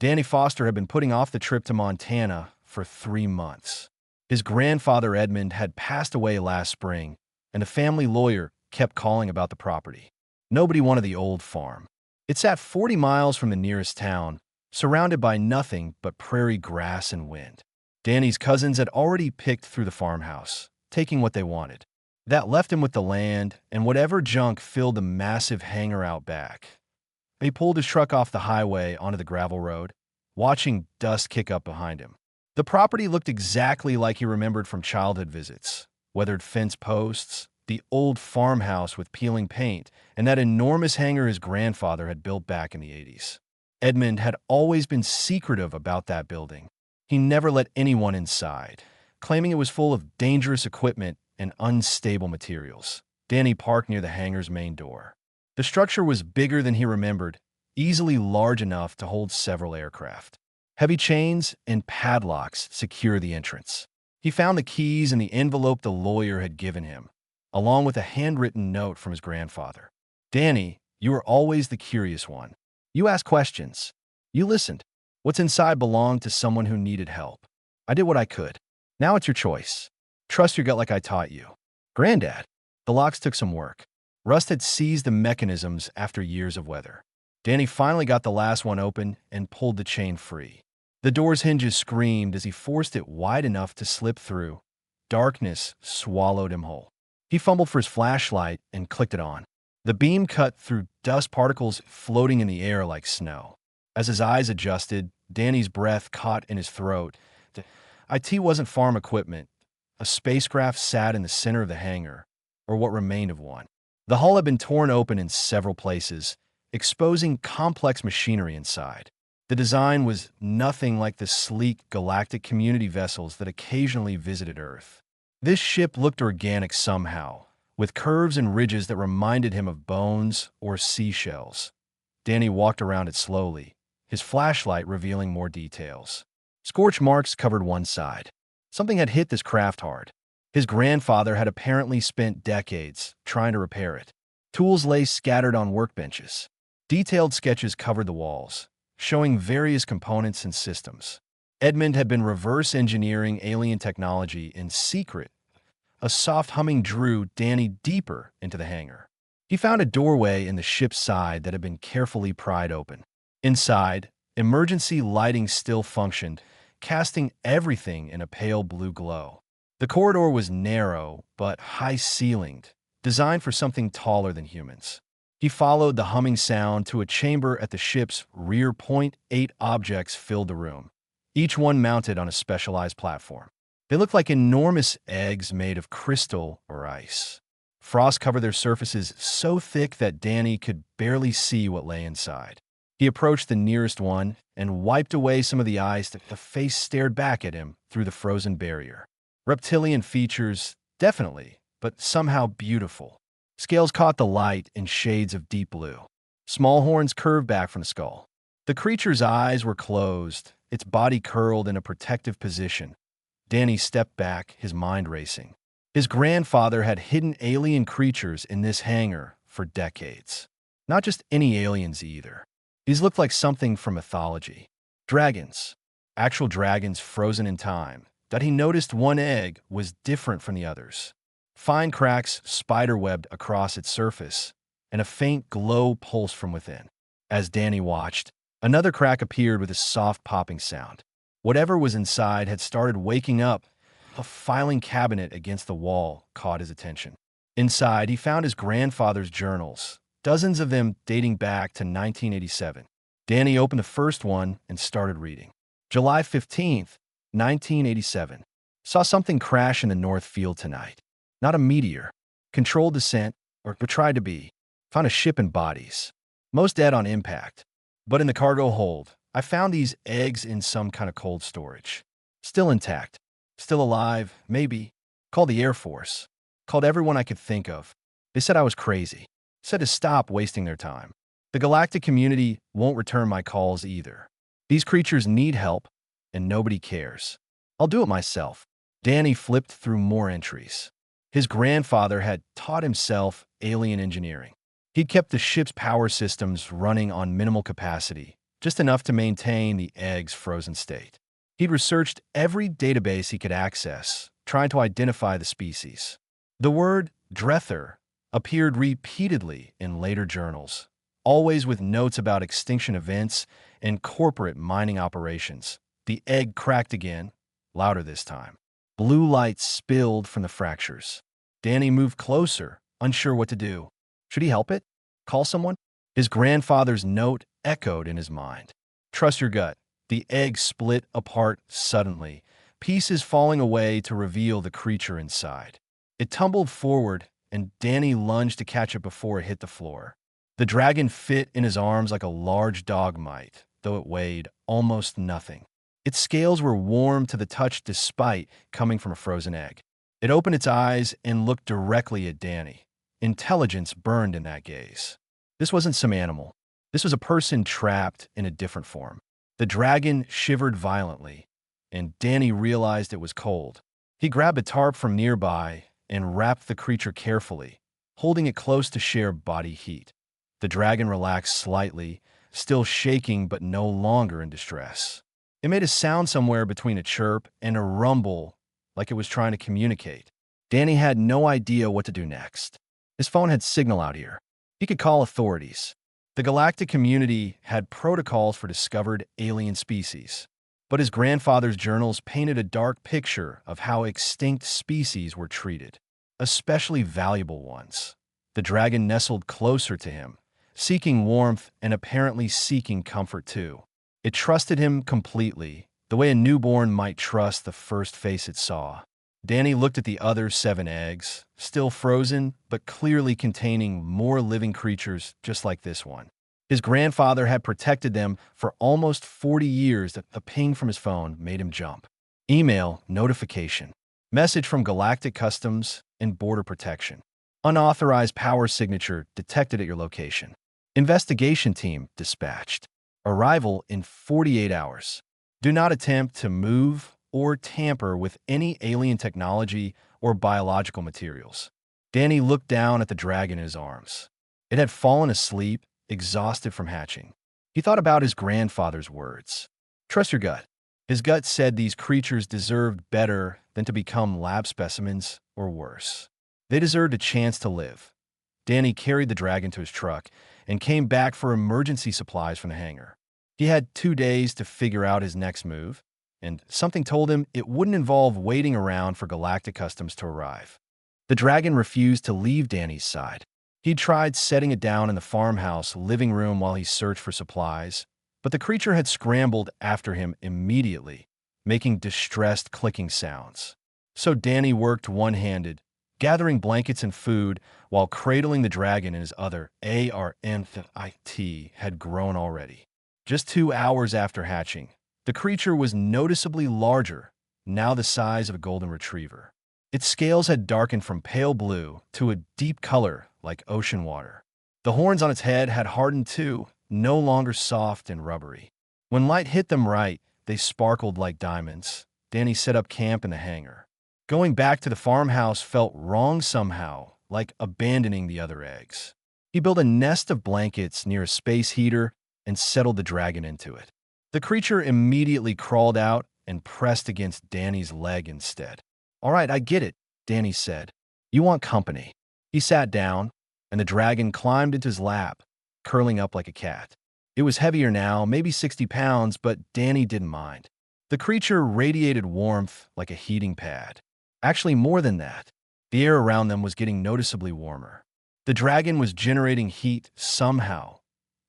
Danny Foster had been putting off the trip to Montana for 3 months. His grandfather Edmund had passed away last spring, and the family lawyer kept calling about the property. Nobody wanted the old farm. It sat 40 miles from the nearest town, surrounded by nothing but prairie grass and wind. Danny's cousins had already picked through the farmhouse, taking what they wanted. That left him with the land and whatever junk filled the massive hangar out back. He pulled his truck off the highway onto the gravel road, watching dust kick up behind him. The property looked exactly like he remembered from childhood visits. Weathered fence posts, the old farmhouse with peeling paint, and that enormous hangar his grandfather had built back in the 80s. Edmund had always been secretive about that building. He never let anyone inside, claiming it was full of dangerous equipment and unstable materials. Danny parked near the hangar's main door. The structure was bigger than he remembered, easily large enough to hold several aircraft. Heavy chains and padlocks secure the entrance. He found the keys in the envelope the lawyer had given him, along with a handwritten note from his grandfather. Danny, you were always the curious one. You asked questions. You listened. What's inside belonged to someone who needed help. I did what I could. Now it's your choice. Trust your gut like I taught you. Granddad. The locks took some work. Rust had seized the mechanisms after years of weather. Danny finally got the last one open and pulled the chain free. The door's hinges screamed as he forced it wide enough to slip through. Darkness swallowed him whole. He fumbled for his flashlight and clicked it on. The beam cut through dust particles floating in the air like snow. As his eyes adjusted, Danny's breath caught in his throat. IT wasn't farm equipment. A spacecraft sat in the center of the hangar, or what remained of one. The hull had been torn open in several places, exposing complex machinery inside. The design was nothing like the sleek galactic community vessels that occasionally visited Earth. This ship looked organic somehow, with curves and ridges that reminded him of bones or seashells. Danny walked around it slowly, his flashlight revealing more details. Scorch marks covered one side. Something had hit this craft hard. His grandfather had apparently spent decades trying to repair it. Tools lay scattered on workbenches. Detailed sketches covered the walls, showing various components and systems. Edmund had been reverse engineering alien technology in secret. A soft humming drew Danny deeper into the hangar. He found a doorway in the ship's side that had been carefully pried open. Inside, emergency lighting still functioned, casting everything in a pale blue glow. The corridor was narrow but high-ceilinged, designed for something taller than humans. He followed the humming sound to a chamber at the ship's rear point. 8 objects filled the room, each one mounted on a specialized platform. They looked like enormous eggs made of crystal or ice. Frost covered their surfaces so thick that Danny could barely see what lay inside. He approached the nearest one and wiped away some of the ice. The face stared back at him through the frozen barrier. Reptilian features, definitely, but somehow beautiful. Scales caught the light in shades of deep blue. Small horns curved back from the skull. The creature's eyes were closed, its body curled in a protective position. Danny stepped back, his mind racing. His grandfather had hidden alien creatures in this hangar for decades. Not just any aliens either. These looked like something from mythology. Dragons. Actual dragons frozen in time. That he noticed one egg was different from the others. Fine cracks spiderwebbed across its surface, and a faint glow pulsed from within. As Danny watched, another crack appeared with a soft popping sound. Whatever was inside had started waking up. A filing cabinet against the wall caught his attention. Inside, he found his grandfather's journals, dozens of them dating back to 1987. Danny opened the first one and started reading. July 15th, 1987. Saw something crash in the North Field tonight. Not a meteor. Controlled descent, or tried to be. Found a ship and bodies. Most dead on impact. But in the cargo hold, I found these eggs in some kind of cold storage. Still intact. Still alive, maybe. Called the Air Force. Called everyone I could think of. They said I was crazy. Said to stop wasting their time. The galactic community won't return my calls either. These creatures need help, and nobody cares. I'll do it myself. Danny flipped through more entries. His grandfather had taught himself alien engineering. He'd kept the ship's power systems running on minimal capacity, just enough to maintain the egg's frozen state. He'd researched every database he could access, trying to identify the species. The word drether appeared repeatedly in later journals, always with notes about extinction events and corporate mining operations. The egg cracked again, louder this time. Blue light spilled from the fractures. Danny moved closer, unsure what to do. Should he help it? Call someone? His grandfather's note echoed in his mind. Trust your gut. The egg split apart suddenly, pieces falling away to reveal the creature inside. It tumbled forward, and Danny lunged to catch it before it hit the floor. The dragon fit in his arms like a large dog might, though it weighed almost nothing. Its scales were warm to the touch despite coming from a frozen egg. It opened its eyes and looked directly at Danny. Intelligence burned in that gaze. This wasn't some animal. This was a person trapped in a different form. The dragon shivered violently, and Danny realized it was cold. He grabbed a tarp from nearby and wrapped the creature carefully, holding it close to share body heat. The dragon relaxed slightly, still shaking but no longer in distress. It made a sound somewhere between a chirp and a rumble, like it was trying to communicate. Danny had no idea what to do next. His phone had signal out here. He could call authorities. The galactic community had protocols for discovered alien species, but his grandfather's journals painted a dark picture of how extinct species were treated, especially valuable ones. The dragon nestled closer to him, seeking warmth and apparently seeking comfort too. It trusted him completely, the way a newborn might trust the first face it saw. Danny looked at the other 7 eggs, still frozen, but clearly containing more living creatures just like this one. His grandfather had protected them for almost 40 years. A ping from his phone made him jump. Email notification. Message from Galactic Customs and Border Protection. Unauthorized power signature detected at your location. Investigation team dispatched. Arrival in 48 hours. Do not attempt to move or tamper with any alien technology or biological materials. Danny looked down at the dragon in his arms. It had fallen asleep, exhausted from hatching. He thought about his grandfather's words. Trust your gut. His gut said these creatures deserved better than to become lab specimens or worse. They deserved a chance to live. Danny carried the dragon to his truck and came back for emergency supplies from the hangar. He had 2 days to figure out his next move, and something told him it wouldn't involve waiting around for Galactic Customs to arrive. The dragon refused to leave Danny's side. He'd tried setting it down in the farmhouse living room while he searched for supplies, but the creature had scrambled after him immediately, making distressed clicking sounds. So Danny worked one-handed, gathering blankets and food while cradling the dragon in his other armit had grown already. Just 2 hours after hatching, the creature was noticeably larger, now the size of a golden retriever. Its scales had darkened from pale blue to a deep color like ocean water. The horns on its head had hardened too, no longer soft and rubbery. When light hit them right, they sparkled like diamonds. Danny set up camp in the hangar. Going back to the farmhouse felt wrong somehow, like abandoning the other eggs. He built a nest of blankets near a space heater and settled the dragon into it. The creature immediately crawled out and pressed against Danny's leg instead. All right, I get it, Danny said. You want company. He sat down, and the dragon climbed into his lap, curling up like a cat. It was heavier now, maybe 60 pounds, but Danny didn't mind. The creature radiated warmth like a heating pad. Actually, more than that. The air around them was getting noticeably warmer. The dragon was generating heat somehow.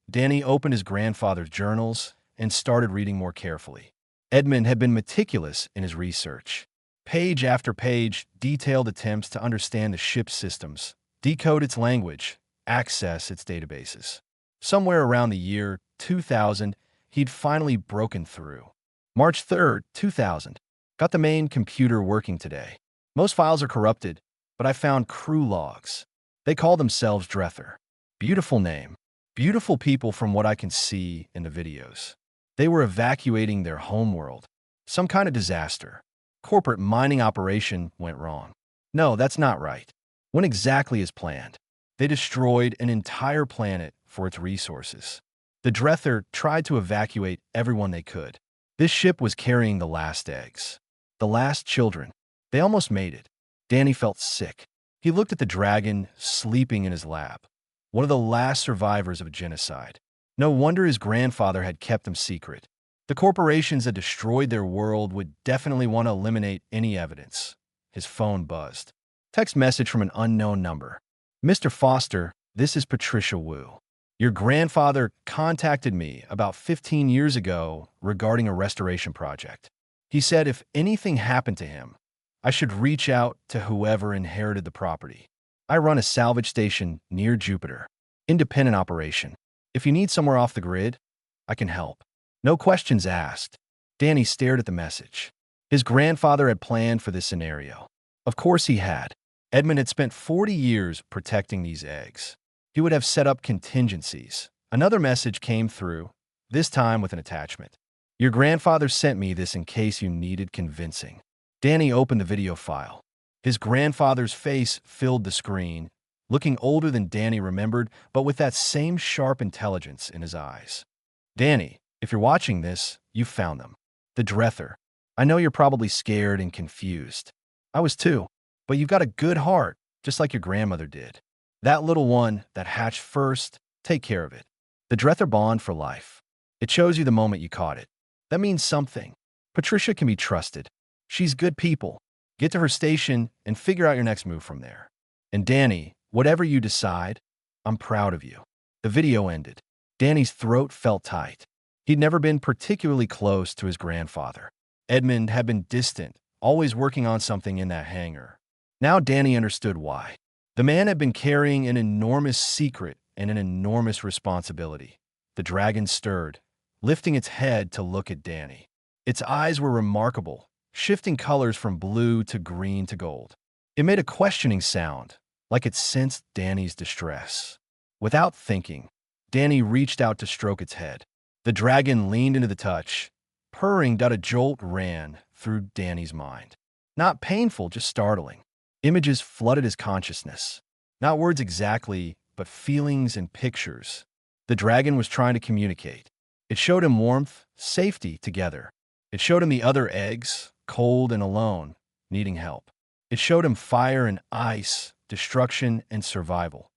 Danny opened his grandfather's journals and started reading more carefully. Edmund had been meticulous in his research. Page after page detailed attempts to understand the ship's systems, decode its language, access its databases. Somewhere around the year 2000, he'd finally broken through. March 3rd, 2000. Got the main computer working today. Most files are corrupted, but I found crew logs. They call themselves Drether. Beautiful name. Beautiful people from what I can see in the videos. They were evacuating their homeworld. Some kind of disaster. Corporate mining operation went wrong. No, that's not right. Went exactly as planned. They destroyed an entire planet for its resources. The Drether tried to evacuate everyone they could. This ship was carrying the last eggs. The last children. They almost made it. Danny felt sick. He looked at the dragon sleeping in his lap. One of the last survivors of a genocide. No wonder his grandfather had kept them secret. The corporations that destroyed their world would definitely want to eliminate any evidence. His phone buzzed. Text message from an unknown number. Mr. Foster, this is Patricia Wu. Your grandfather contacted me about 15 years ago regarding a restoration project. He said if anything happened to him, I should reach out to whoever inherited the property. I run a salvage station near Jupiter. Independent operation. If you need somewhere off the grid, I can help. No questions asked. Danny stared at the message. His grandfather had planned for this scenario. Of course he had. Edmund had spent 40 years protecting these eggs. He would have set up contingencies. Another message came through, this time with an attachment. Your grandfather sent me this in case you needed convincing. Danny opened the video file. His grandfather's face filled the screen, looking older than Danny remembered, but with that same sharp intelligence in his eyes. Danny, if you're watching this, you found them. The Drether. I know you're probably scared and confused. I was too. But you've got a good heart, just like your grandmother did. That little one that hatched first, take care of it. The Drether bond for life. It shows you the moment you caught it. That means something. Patricia can be trusted. She's good people. Get to her station and figure out your next move from there. And Danny, whatever you decide, I'm proud of you. The video ended. Danny's throat felt tight. He'd never been particularly close to his grandfather. Edmund had been distant, always working on something in that hangar. Now Danny understood why. The man had been carrying an enormous secret and an enormous responsibility. The dragon stirred, lifting its head to look at Danny. Its eyes were remarkable, shifting colors from blue to green to gold. It made a questioning sound, like it sensed Danny's distress. Without thinking, Danny reached out to stroke its head. The dragon leaned into the touch, purring that a jolt ran through Danny's mind. Not painful, just startling. Images flooded his consciousness. Not words exactly, but feelings and pictures. The dragon was trying to communicate. It showed him warmth, safety together. It showed him the other eggs, cold and alone, needing help. It showed him fire and ice, destruction and survival.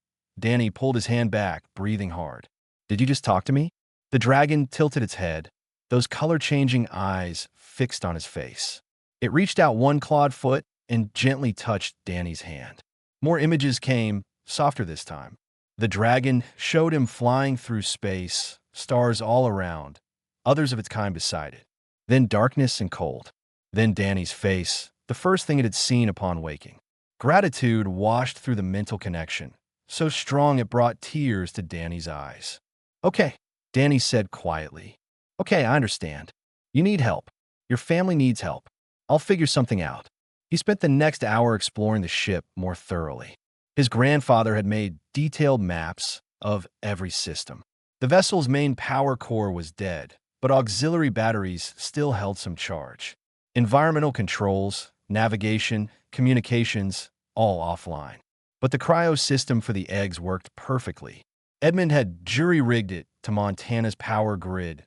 Danny pulled his hand back, breathing hard. Did you just talk to me? The dragon tilted its head, those color-changing eyes fixed on his face. It reached out one clawed foot and gently touched Danny's hand. More images came, softer this time. The dragon showed him flying through space, stars all around, others of its kind beside it. Then darkness and cold. Then Danny's face, the first thing it had seen upon waking. Gratitude washed through the mental connection, so strong it brought tears to Danny's eyes. Okay, Danny said quietly. Okay, I understand. You need help. Your family needs help. I'll figure something out. He spent the next hour exploring the ship more thoroughly. His grandfather had made detailed maps of every system. The vessel's main power core was dead, but auxiliary batteries still held some charge. Environmental controls, navigation, communications, all offline. But the cryo system for the eggs worked perfectly. Edmund had jury-rigged it to Montana's power grid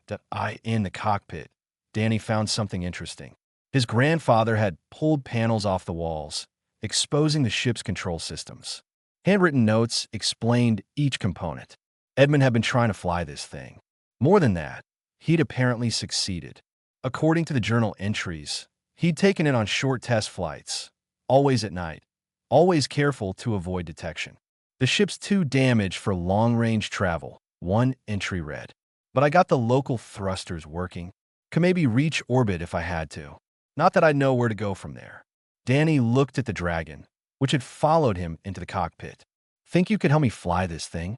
in the cockpit. Danny found something interesting. His grandfather had pulled panels off the walls, exposing the ship's control systems. Handwritten notes explained each component. Edmund had been trying to fly this thing. More than that, he'd apparently succeeded. According to the journal entries, he'd taken it on short test flights, always at night, always careful to avoid detection. The ship's too damaged for long-range travel, one entry read. But I got the local thrusters working. Could maybe reach orbit if I had to. Not that I'd know where to go from there. Danny looked at the dragon, which had followed him into the cockpit. Think you could help me fly this thing?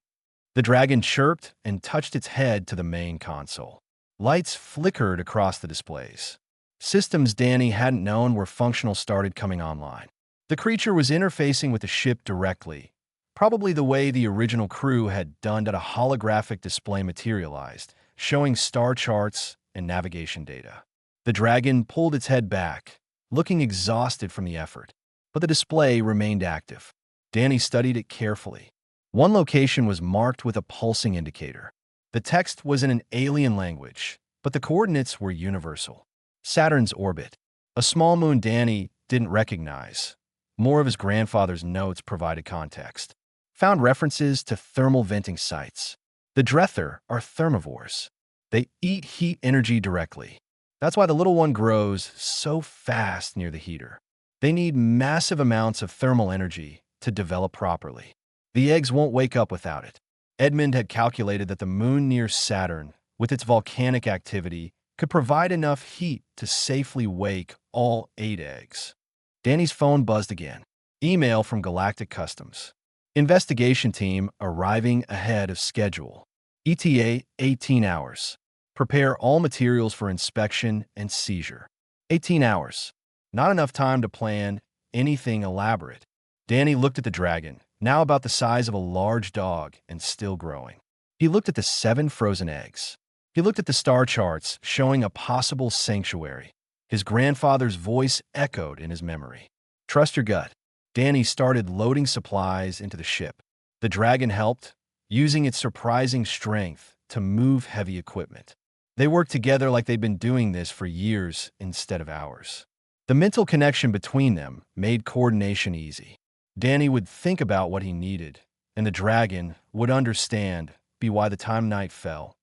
The dragon chirped and touched its head to the main console. Lights flickered across the displays. Systems Danny hadn't known were functional started coming online. The creature was interfacing with the ship directly, probably the way the original crew had done that a holographic display materialized, showing star charts and navigation data. The dragon pulled its head back, looking exhausted from the effort, but the display remained active. Danny studied it carefully. One location was marked with a pulsing indicator. The text was in an alien language, but the coordinates were universal. Saturn's orbit. A small moon Danny didn't recognize. More of his grandfather's notes provided context. Found references to thermal venting sites. The Drether are thermivores. They eat heat energy directly. That's why the little one grows so fast near the heater. They need massive amounts of thermal energy to develop properly. The eggs won't wake up without it. Edmund had calculated that the moon near Saturn, with its volcanic activity, could provide enough heat to safely wake all 8 eggs. Danny's phone buzzed again. Email from Galactic Customs. Investigation team arriving ahead of schedule. ETA 18 hours. Prepare all materials for inspection and seizure. 18 hours. Not enough time to plan anything elaborate. Danny looked at the dragon, now about the size of a large dog and still growing. He looked at the 7 frozen eggs. He looked at the star charts showing a possible sanctuary. His grandfather's voice echoed in his memory. Trust your gut. Danny started loading supplies into the ship. The dragon helped, using its surprising strength to move heavy equipment. They worked together like they'd been doing this for years instead of hours. The mental connection between them made coordination easy. Danny would think about what he needed, and the dragon would understand by the time night fell.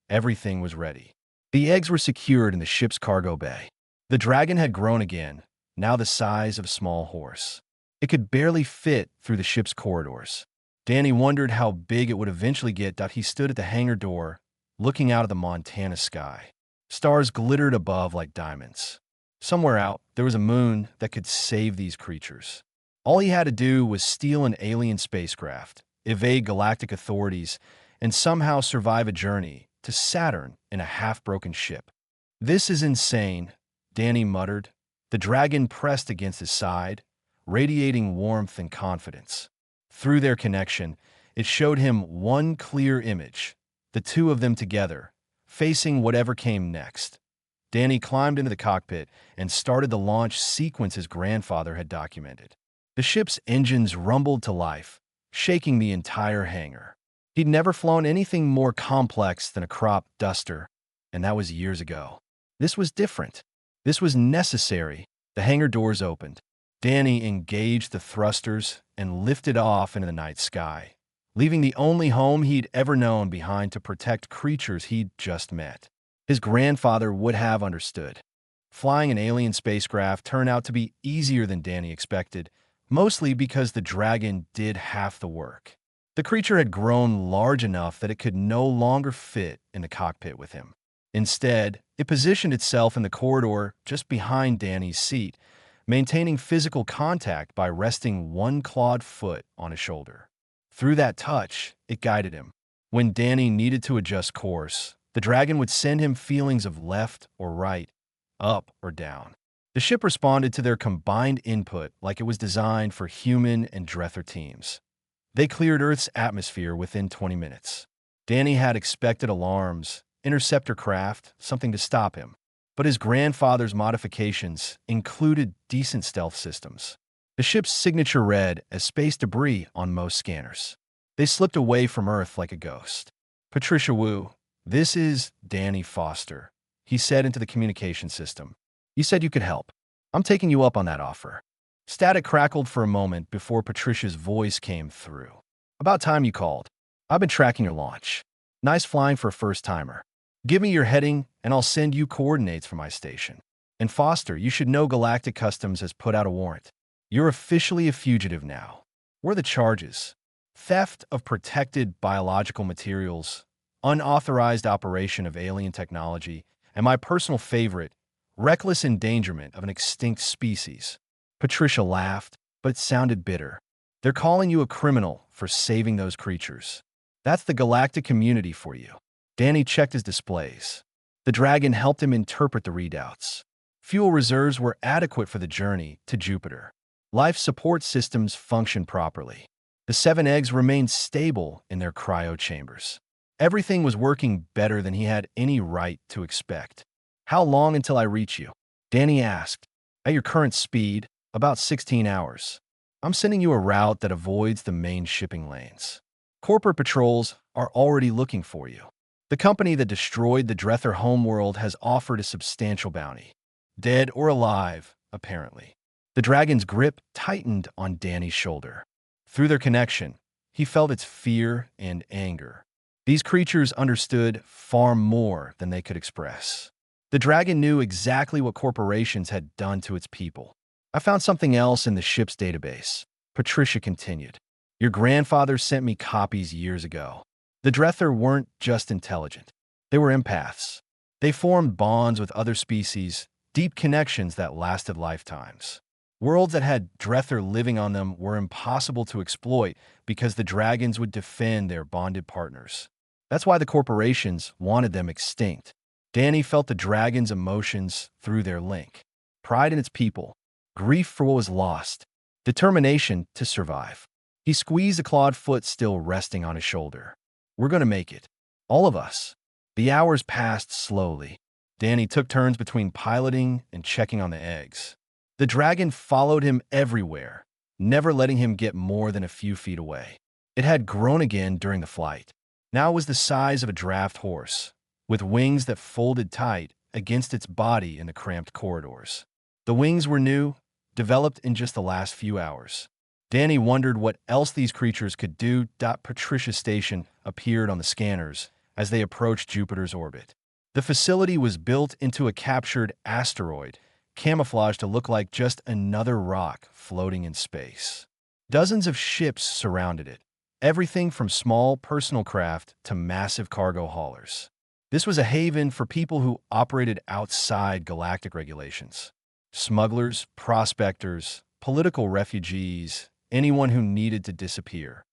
Everything was ready. The eggs were secured in the ship's cargo bay. The dragon had grown again, now the size of a small horse. It could barely fit through the ship's corridors. Danny wondered how big it would eventually get. He stood at the hangar door, looking out of the Montana sky. Stars glittered above like diamonds. Somewhere out, there was a moon that could save these creatures. All he had to do was steal an alien spacecraft, evade galactic authorities, and somehow survive a journey to Saturn in a half-broken ship. This is insane, Danny muttered. The dragon pressed against his side, radiating warmth and confidence. Through their connection, it showed him one clear image, the two of them together, facing whatever came next. Danny climbed into the cockpit and started the launch sequence his grandfather had documented. The ship's engines rumbled to life, shaking the entire hangar. He'd never flown anything more complex than a crop duster, and that was years ago. This was different. This was necessary. The hangar doors opened. Danny engaged the thrusters and lifted off into the night sky, leaving the only home he'd ever known behind to protect creatures he'd just met. His grandfather would have understood. Flying an alien spacecraft turned out to be easier than Danny expected, mostly because the dragon did half the work. The creature had grown large enough that it could no longer fit in the cockpit with him. Instead, it positioned itself in the corridor just behind Danny's seat, maintaining physical contact by resting one clawed foot on his shoulder. Through that touch, it guided him. When Danny needed to adjust course, the dragon would send him feelings of left or right, up or down. The ship responded to their combined input like it was designed for human and Drether teams. They cleared Earth's atmosphere within 20 minutes. Danny had expected alarms, interceptor craft, something to stop him. But his grandfather's modifications included decent stealth systems. The ship's signature read as space debris on most scanners. They slipped away from Earth like a ghost. Patricia Wu, this is Danny Foster, he said into the communication system. You said you could help. I'm taking you up on that offer. Static crackled for a moment before Patricia's voice came through. About time you called. I've been tracking your launch. Nice flying for a first-timer. Give me your heading, and I'll send you coordinates for my station. And Foster, you should know Galactic Customs has put out a warrant. You're officially a fugitive now. What are the charges? Theft of protected biological materials, unauthorized operation of alien technology, and my personal favorite, reckless endangerment of an extinct species. Patricia laughed, but it sounded bitter. They're calling you a criminal for saving those creatures. That's the galactic community for you. Danny checked his displays. The dragon helped him interpret the readouts. Fuel reserves were adequate for the journey to Jupiter. Life support systems functioned properly. The 7 eggs remained stable in their cryo chambers. Everything was working better than he had any right to expect. How long until I reach you? Danny asked. At your current speed, about 16 hours. I'm sending you a route that avoids the main shipping lanes. Corporate patrols are already looking for you. The company that destroyed the Drether homeworld has offered a substantial bounty. Dead or alive, apparently. The dragon's grip tightened on Danny's shoulder. Through their connection, he felt its fear and anger. These creatures understood far more than they could express. The dragon knew exactly what corporations had done to its people. I found something else in the ship's database. Patricia continued. Your grandfather sent me copies years ago. The Drether weren't just intelligent. They were empaths. They formed bonds with other species, deep connections that lasted lifetimes. Worlds that had Drether living on them were impossible to exploit because the dragons would defend their bonded partners. That's why the corporations wanted them extinct. Danny felt the dragon's emotions through their link. Pride in its people, grief for what was lost, determination to survive. He squeezed the clawed foot still resting on his shoulder. We're going to make it. All of us. The hours passed slowly. Danny took turns between piloting and checking on the eggs. The dragon followed him everywhere, never letting him get more than a few feet away. It had grown again during the flight. Now it was the size of a draft horse, with wings that folded tight against its body in the cramped corridors. The wings were new, developed in just the last few hours. Danny wondered what else these creatures could do. Patricia's station appeared on the scanners as they approached Jupiter's orbit. The facility was built into a captured asteroid, camouflaged to look like just another rock floating in space. Dozens of ships surrounded it, everything from small personal craft to massive cargo haulers. This was a haven for people who operated outside galactic regulations. Smugglers, prospectors, political refugees, anyone who needed to disappear.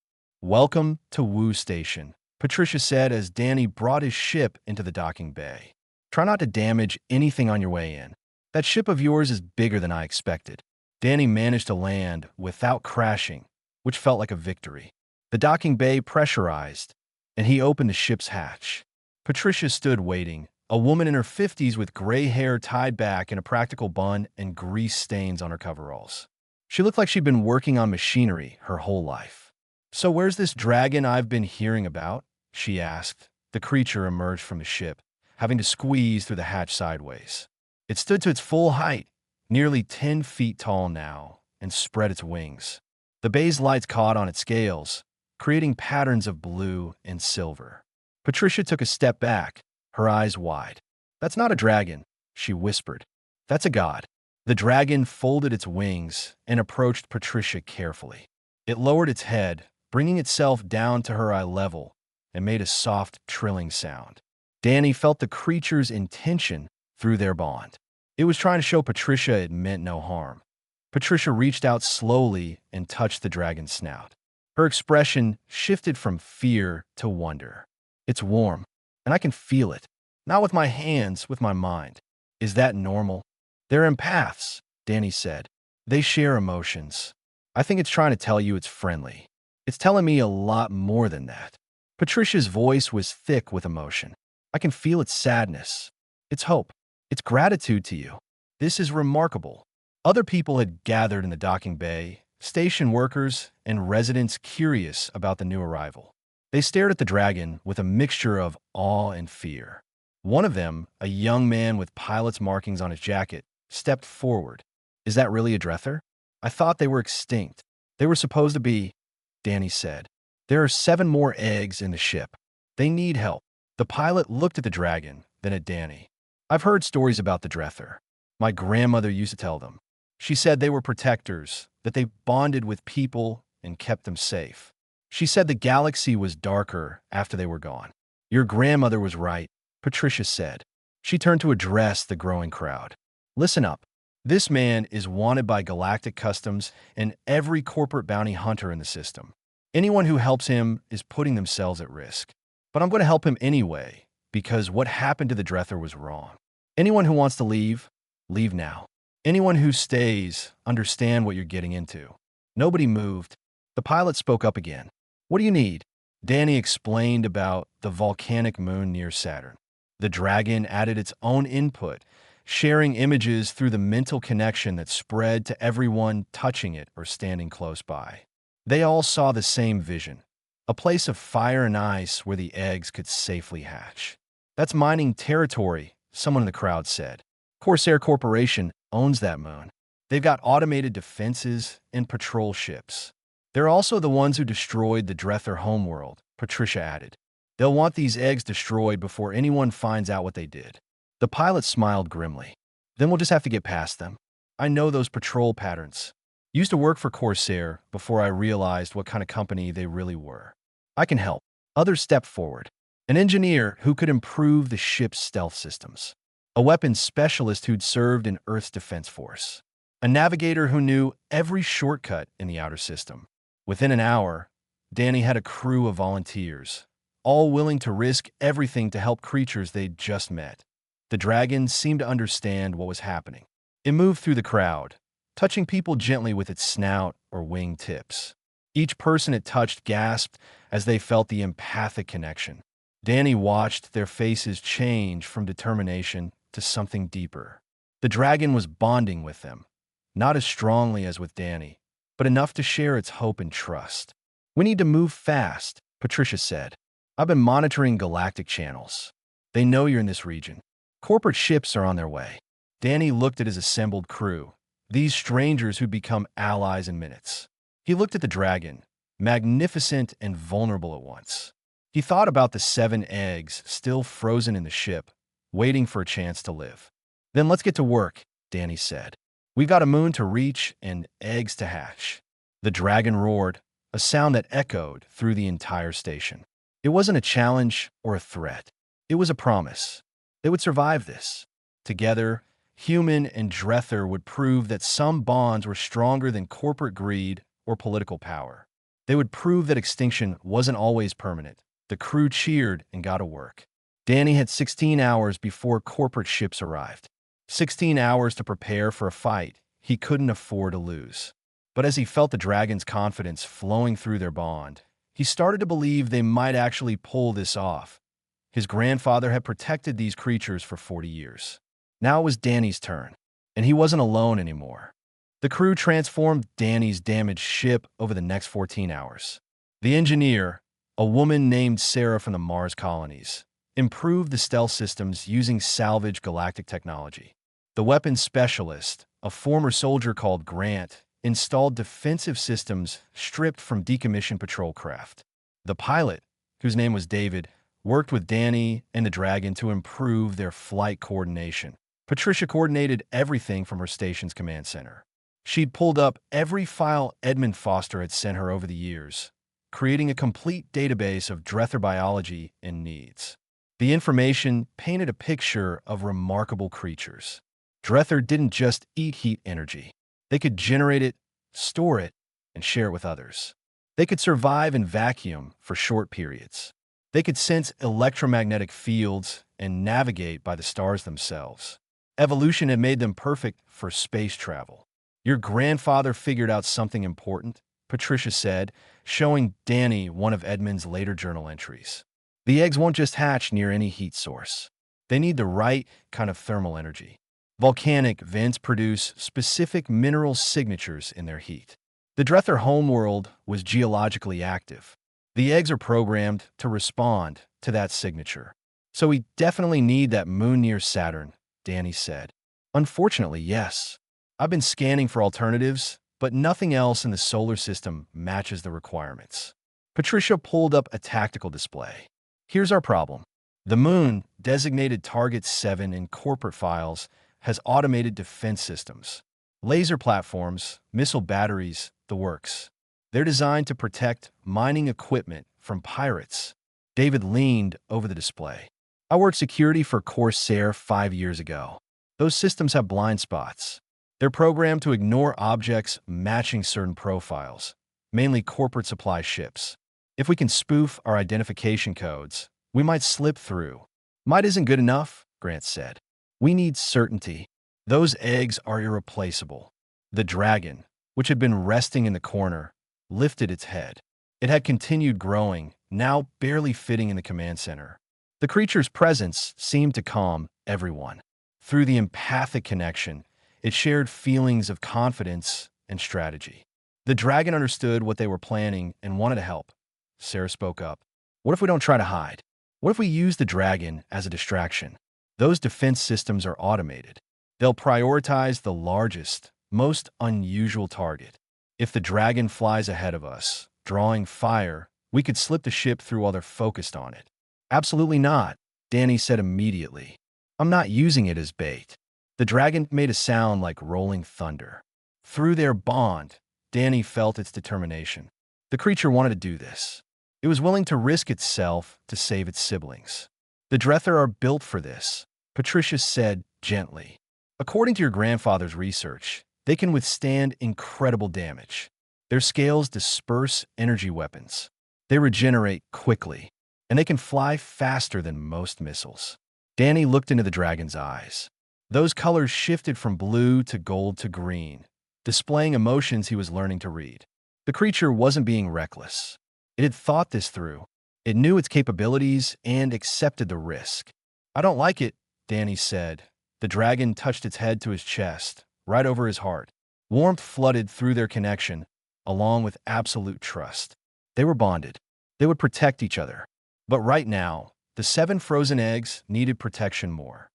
Welcome to Wu Station, Patricia said as Danny brought his ship into the docking bay. Try not to damage anything on your way in. That ship of yours is bigger than I expected. Danny managed to land without crashing, which felt like a victory. The docking bay pressurized, and he opened the ship's hatch. Patricia stood waiting, a woman in her 50s with gray hair tied back in a practical bun and grease stains on her coveralls. She looked like she'd been working on machinery her whole life. So where's this dragon I've been hearing about? She asked. The creature emerged from the ship, having to squeeze through the hatch sideways. It stood to its full height, nearly 10 feet tall now, and spread its wings. The bay's lights caught on its scales, creating patterns of blue and silver. Patricia took a step back, her eyes wide. That's not a dragon, she whispered. That's a god. The dragon folded its wings and approached Patricia carefully. It lowered its head, bringing itself down to her eye level, and made a soft, trilling sound. Danny felt the creature's intention through their bond. It was trying to show Patricia it meant no harm. Patricia reached out slowly and touched the dragon's snout. Her expression shifted from fear to wonder. It's warm, and I can feel it. Not with my hands, with my mind. Is that normal? They're empaths, Danny said. They share emotions. I think it's trying to tell you it's friendly. It's telling me a lot more than that. Patricia's voice was thick with emotion. I can feel its sadness, its hope, its gratitude to you. This is remarkable. Other people had gathered in the docking bay, station workers and residents curious about the new arrival. They stared at the dragon with a mixture of awe and fear. One of them, a young man with pilot's markings on his jacket, stepped forward. Is that really a Drether? I thought they were extinct. They were supposed to be, Danny said. There are 7 more eggs in the ship. They need help. The pilot looked at the dragon, then at Danny. I've heard stories about the Drether. My grandmother used to tell them. She said they were protectors, that they bonded with people and kept them safe. She said the galaxy was darker after they were gone. Your grandmother was right, Patricia said. She turned to address the growing crowd. Listen up. This man is wanted by Galactic Customs and every corporate bounty hunter in the system. Anyone who helps him is putting themselves at risk. But I'm going to help him anyway, because what happened to the Drether was wrong. Anyone who wants to leave, leave now. Anyone who stays, understand what you're getting into. Nobody moved. The pilot spoke up again. What do you need? Danny explained about the volcanic moon near Saturn. The dragon added its own input, sharing images through the mental connection that spread to everyone touching it or standing close by. They all saw the same vision. a place of fire and ice where the eggs could safely hatch. That's mining territory, someone in the crowd said. Corsair Corporation owns that moon. They've got automated defenses and patrol ships. They're also the ones who destroyed the Drether homeworld, Patricia added. They'll want these eggs destroyed before anyone finds out what they did. The pilot smiled grimly. Then we'll just have to get past them. I know those patrol patterns. Used to work for Corsair before I realized what kind of company they really were. I can help. Others stepped forward. An engineer who could improve the ship's stealth systems. A weapons specialist who'd served in Earth's Defense Force. A navigator who knew every shortcut in the outer system. Within an hour, Danny had a crew of volunteers, all willing to risk everything to help creatures they'd just met. The dragon seemed to understand what was happening. It moved through the crowd, touching people gently with its snout or wing tips. Each person it touched gasped as they felt the empathic connection. Danny watched their faces change from determination to something deeper. The dragon was bonding with them, not as strongly as with Danny, but enough to share its hope and trust. We need to move fast, Patricia said. I've been monitoring galactic channels. They know you're in this region. Corporate ships are on their way. Danny looked at his assembled crew, these strangers who'd become allies in minutes. He looked at the dragon, magnificent and vulnerable at once. He thought about the 7 eggs still frozen in the ship, waiting for a chance to live. Then let's get to work, Danny said. We've got a moon to reach and eggs to hatch. The dragon roared, a sound that echoed through the entire station. It wasn't a challenge or a threat. It was a promise. They would survive this. Together, Human and Drether would prove that some bonds were stronger than corporate greed or political power. They would prove that extinction wasn't always permanent. The crew cheered and got to work. Danny had 16 hours before corporate ships arrived. 16 hours to prepare for a fight he couldn't afford to lose. But as he felt the dragon's confidence flowing through their bond, he started to believe they might actually pull this off. His grandfather had protected these creatures for 40 years. Now it was Danny's turn, and he wasn't alone anymore. The crew transformed Danny's damaged ship over the next 14 hours. The engineer, a woman named Sarah from the Mars colonies, improved the stealth systems using salvage galactic technology. The weapons specialist, a former soldier called Grant, installed defensive systems stripped from decommissioned patrol craft. The pilot, whose name was David, worked with Danny and the Dragon to improve their flight coordination. Patricia coordinated everything from her station's command center. She'd pulled up every file Edmund Foster had sent her over the years, creating a complete database of Drether biology and needs. The information painted a picture of remarkable creatures. Drether didn't just eat heat energy. They could generate it, store it, and share it with others. They could survive in vacuum for short periods. They could sense electromagnetic fields and navigate by the stars themselves. Evolution had made them perfect for space travel. Your grandfather figured out something important, Patricia said, showing Danny one of Edmund's later journal entries. The eggs won't just hatch near any heat source. They need the right kind of thermal energy. Volcanic vents produce specific mineral signatures in their heat. The Drether homeworld was geologically active. The eggs are programmed to respond to that signature. So we definitely need that moon near Saturn, Danny said. Unfortunately, yes. I've been scanning for alternatives, but nothing else in the solar system matches the requirements. Patricia pulled up a tactical display. Here's our problem. The moon, designated Target 7 in corporate files, has automated defense systems. Laser platforms, missile batteries, the works. They're designed to protect mining equipment from pirates. David leaned over the display. I worked security for Corsair 5 years ago. Those systems have blind spots. They're programmed to ignore objects matching certain profiles, mainly corporate supply ships. If we can spoof our identification codes, we might slip through. Might isn't good enough, Grant said. We need certainty. Those eggs are irreplaceable. The dragon, which had been resting in the corner, lifted its head. It had continued growing, now barely fitting in the command center. The creature's presence seemed to calm everyone. Through the empathic connection, it shared feelings of confidence and strategy. The dragon understood what they were planning and wanted to help. Sarah spoke up. What if we don't try to hide? What if we use the dragon as a distraction? Those defense systems are automated. They'll prioritize the largest, most unusual target. If the dragon flies ahead of us, drawing fire, we could slip the ship through while they're focused on it. Absolutely not, Danny said immediately. I'm not using it as bait. The dragon made a sound like rolling thunder. Through their bond, Danny felt its determination. The creature wanted to do this. It was willing to risk itself to save its siblings. The Drether are built for this, Patricia said gently. According to your grandfather's research, they can withstand incredible damage. Their scales disperse energy weapons. They regenerate quickly, and they can fly faster than most missiles. Danny looked into the dragon's eyes. Those colors shifted from blue to gold to green, displaying emotions he was learning to read. The creature wasn't being reckless. It had thought this through. It knew its capabilities and accepted the risk. I don't like it, Danny said. The dragon touched its head to his chest, right over his heart. Warmth flooded through their connection, along with absolute trust. They were bonded. They would protect each other. But right now, the 7 frozen eggs needed protection more.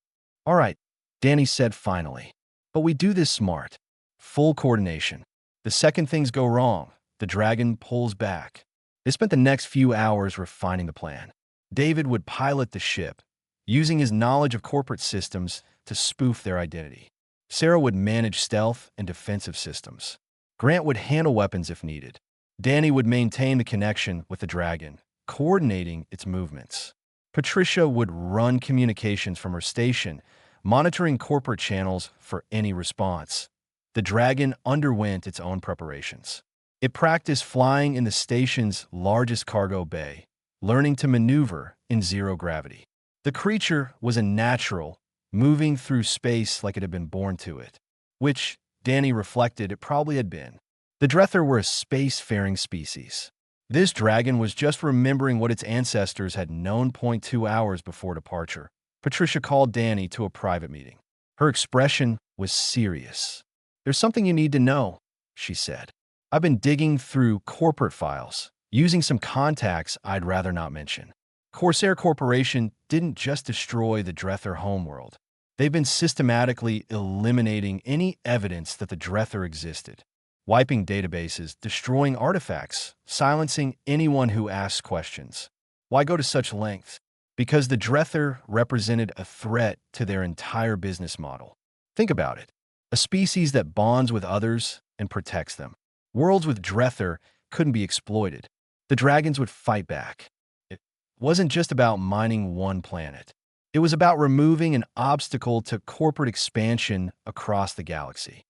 All right, Danny said finally. But we do this smart. Full coordination. The second things go wrong, the dragon pulls back. They spent the next few hours refining the plan. David would pilot the ship, using his knowledge of corporate systems to spoof their identity. Sarah would manage stealth and defensive systems. Grant would handle weapons if needed. Danny would maintain the connection with the dragon, coordinating its movements. Patricia would run communications from her station, monitoring corporate channels for any response. The dragon underwent its own preparations. It practiced flying in the station's largest cargo bay, learning to maneuver in zero gravity. The creature was a natural, moving through space like it had been born to it, which, Danny reflected, it probably had been. The Drether were a space-faring species. This dragon was just remembering what its ancestors had known 2 hours before departure. Patricia called Danny to a private meeting. Her expression was serious. There's something you need to know, she said. I've been digging through corporate files, using some contacts I'd rather not mention. Corsair Corporation didn't just destroy the Drether homeworld. They've been systematically eliminating any evidence that the Drether existed, wiping databases, destroying artifacts, silencing anyone who asks questions. Why go to such lengths? Because the Drether represented a threat to their entire business model. Think about it. A species that bonds with others and protects them. Worlds with Drether couldn't be exploited. The dragons would fight back. It wasn't just about mining one planet. It was about removing an obstacle to corporate expansion across the galaxy.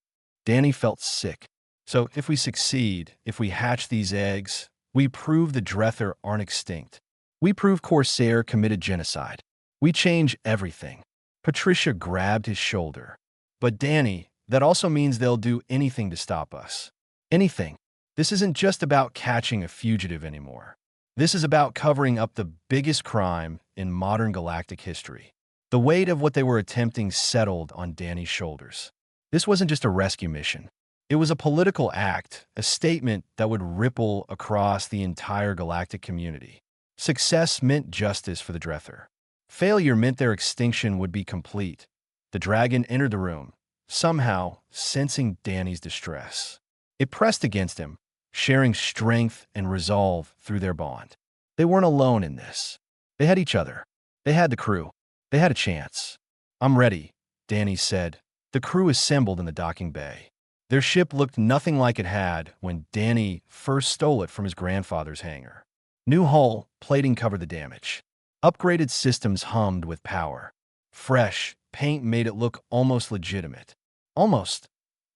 Danny felt sick. So if we succeed, if we hatch these eggs, we prove the Drether aren't extinct. We prove Corsair committed genocide. We change everything. Patricia grabbed his shoulder. But Danny, that also means they'll do anything to stop us. Anything. This isn't just about catching a fugitive anymore. This is about covering up the biggest crime in modern galactic history. The weight of what they were attempting settled on Danny's shoulders. This wasn't just a rescue mission. It was a political act, a statement that would ripple across the entire galactic community. Success meant justice for the Drether. Failure meant their extinction would be complete. The dragon entered the room, somehow sensing Danny's distress. It pressed against him, sharing strength and resolve through their bond. They weren't alone in this. They had each other. They had the crew. They had a chance. I'm ready, Danny said. The crew assembled in the docking bay. Their ship looked nothing like it had when Danny first stole it from his grandfather's hangar. New hull, plating covered the damage. Upgraded systems hummed with power. Fresh paint made it look almost legitimate. Almost.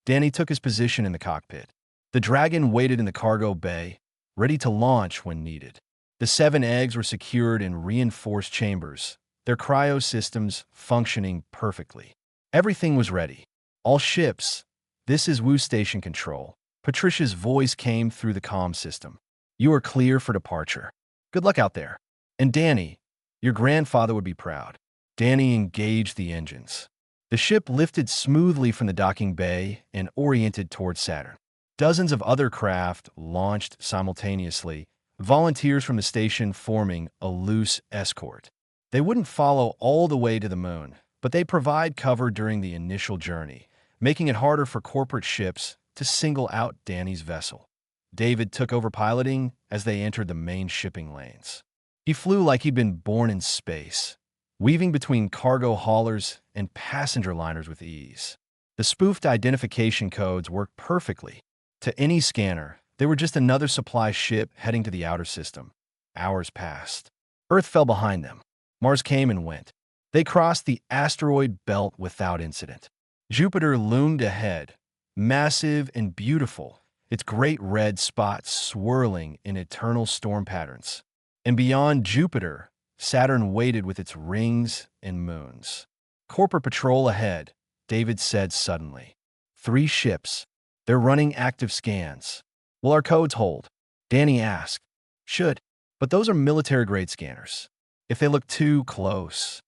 Danny took his position in the cockpit. The dragon waited in the cargo bay, ready to launch when needed. The 7 eggs were secured in reinforced chambers, their cryo systems functioning perfectly. Everything was ready. All ships. This is Wu Station Control. Patricia's voice came through the comm system. You are clear for departure. Good luck out there. And Danny, your grandfather would be proud. Danny engaged the engines. The ship lifted smoothly from the docking bay and oriented toward Saturn. Dozens of other craft launched simultaneously, volunteers from the station forming a loose escort. They wouldn't follow all the way to the moon, but they provide cover during the initial journey, making it harder for corporate ships to single out Danny's vessel. David took over piloting as they entered the main shipping lanes. He flew like he'd been born in space, weaving between cargo haulers and passenger liners with ease. The spoofed identification codes worked perfectly. To any scanner, they were just another supply ship heading to the outer system. Hours passed. Earth fell behind them. Mars came and went. They crossed the asteroid belt without incident. Jupiter loomed ahead, massive and beautiful, its great red spots swirling in eternal storm patterns. And beyond Jupiter, Saturn waited with its rings and moons. Corporate patrol ahead, David said suddenly. 3 ships. They're running active scans. Will our codes hold? Danny asked. Should, but those are military-grade scanners. If they look too close.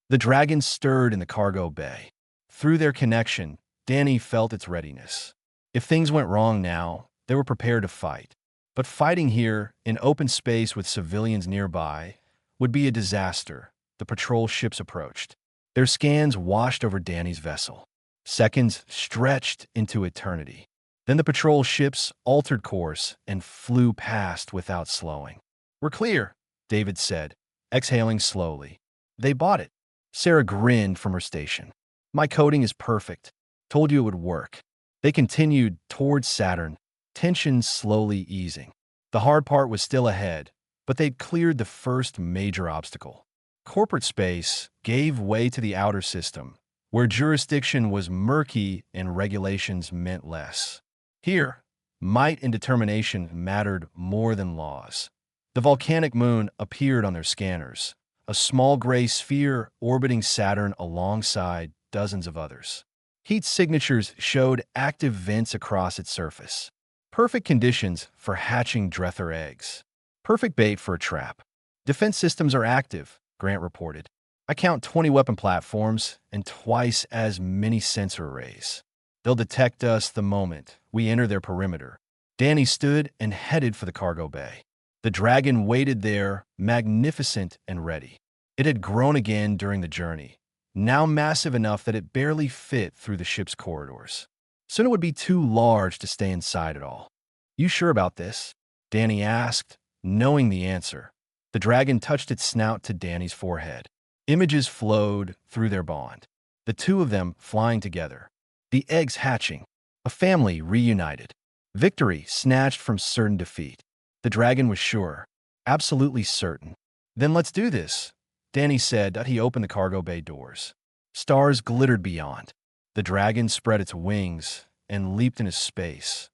The Dragon stirred in the cargo bay. Through their connection, Danny felt its readiness. If things went wrong now, they were prepared to fight. But fighting here, in open space with civilians nearby, would be a disaster. The patrol ships approached. Their scans washed over Danny's vessel. Seconds stretched into eternity. Then the patrol ships altered course and flew past without slowing. We're clear, David said, exhaling slowly. They bought it. Sarah grinned from her station. My coding is perfect. Told you it would work. They continued towards Saturn, tension slowly easing. The hard part was still ahead, but they'd cleared the first major obstacle. Corporate space gave way to the outer system, where jurisdiction was murky and regulations meant less. Here, might and determination mattered more than laws. The volcanic moon appeared on their scanners, a small gray sphere orbiting Saturn alongside dozens of others. Heat signatures showed active vents across its surface. Perfect conditions for hatching Drether eggs. Perfect bait for a trap. Defense systems are active, Grant reported. I count 20 weapon platforms and twice as many sensor arrays. They'll detect us the moment we enter their perimeter. Danny stood and headed for the cargo bay. The Dragon waited there, magnificent and ready. It had grown again during the journey, now massive enough that it barely fit through the ship's corridors. Soon it would be too large to stay inside at all. You sure about this? Danny asked, knowing the answer. The Dragon touched its snout to Danny's forehead. Images flowed through their bond. The two of them flying together. The eggs hatching. A family reunited. Victory snatched from certain defeat. The Dragon was sure. Absolutely certain. Then let's do this, Danny said as he opened the cargo bay doors. Stars glittered beyond. The Dragon spread its wings and leaped into space.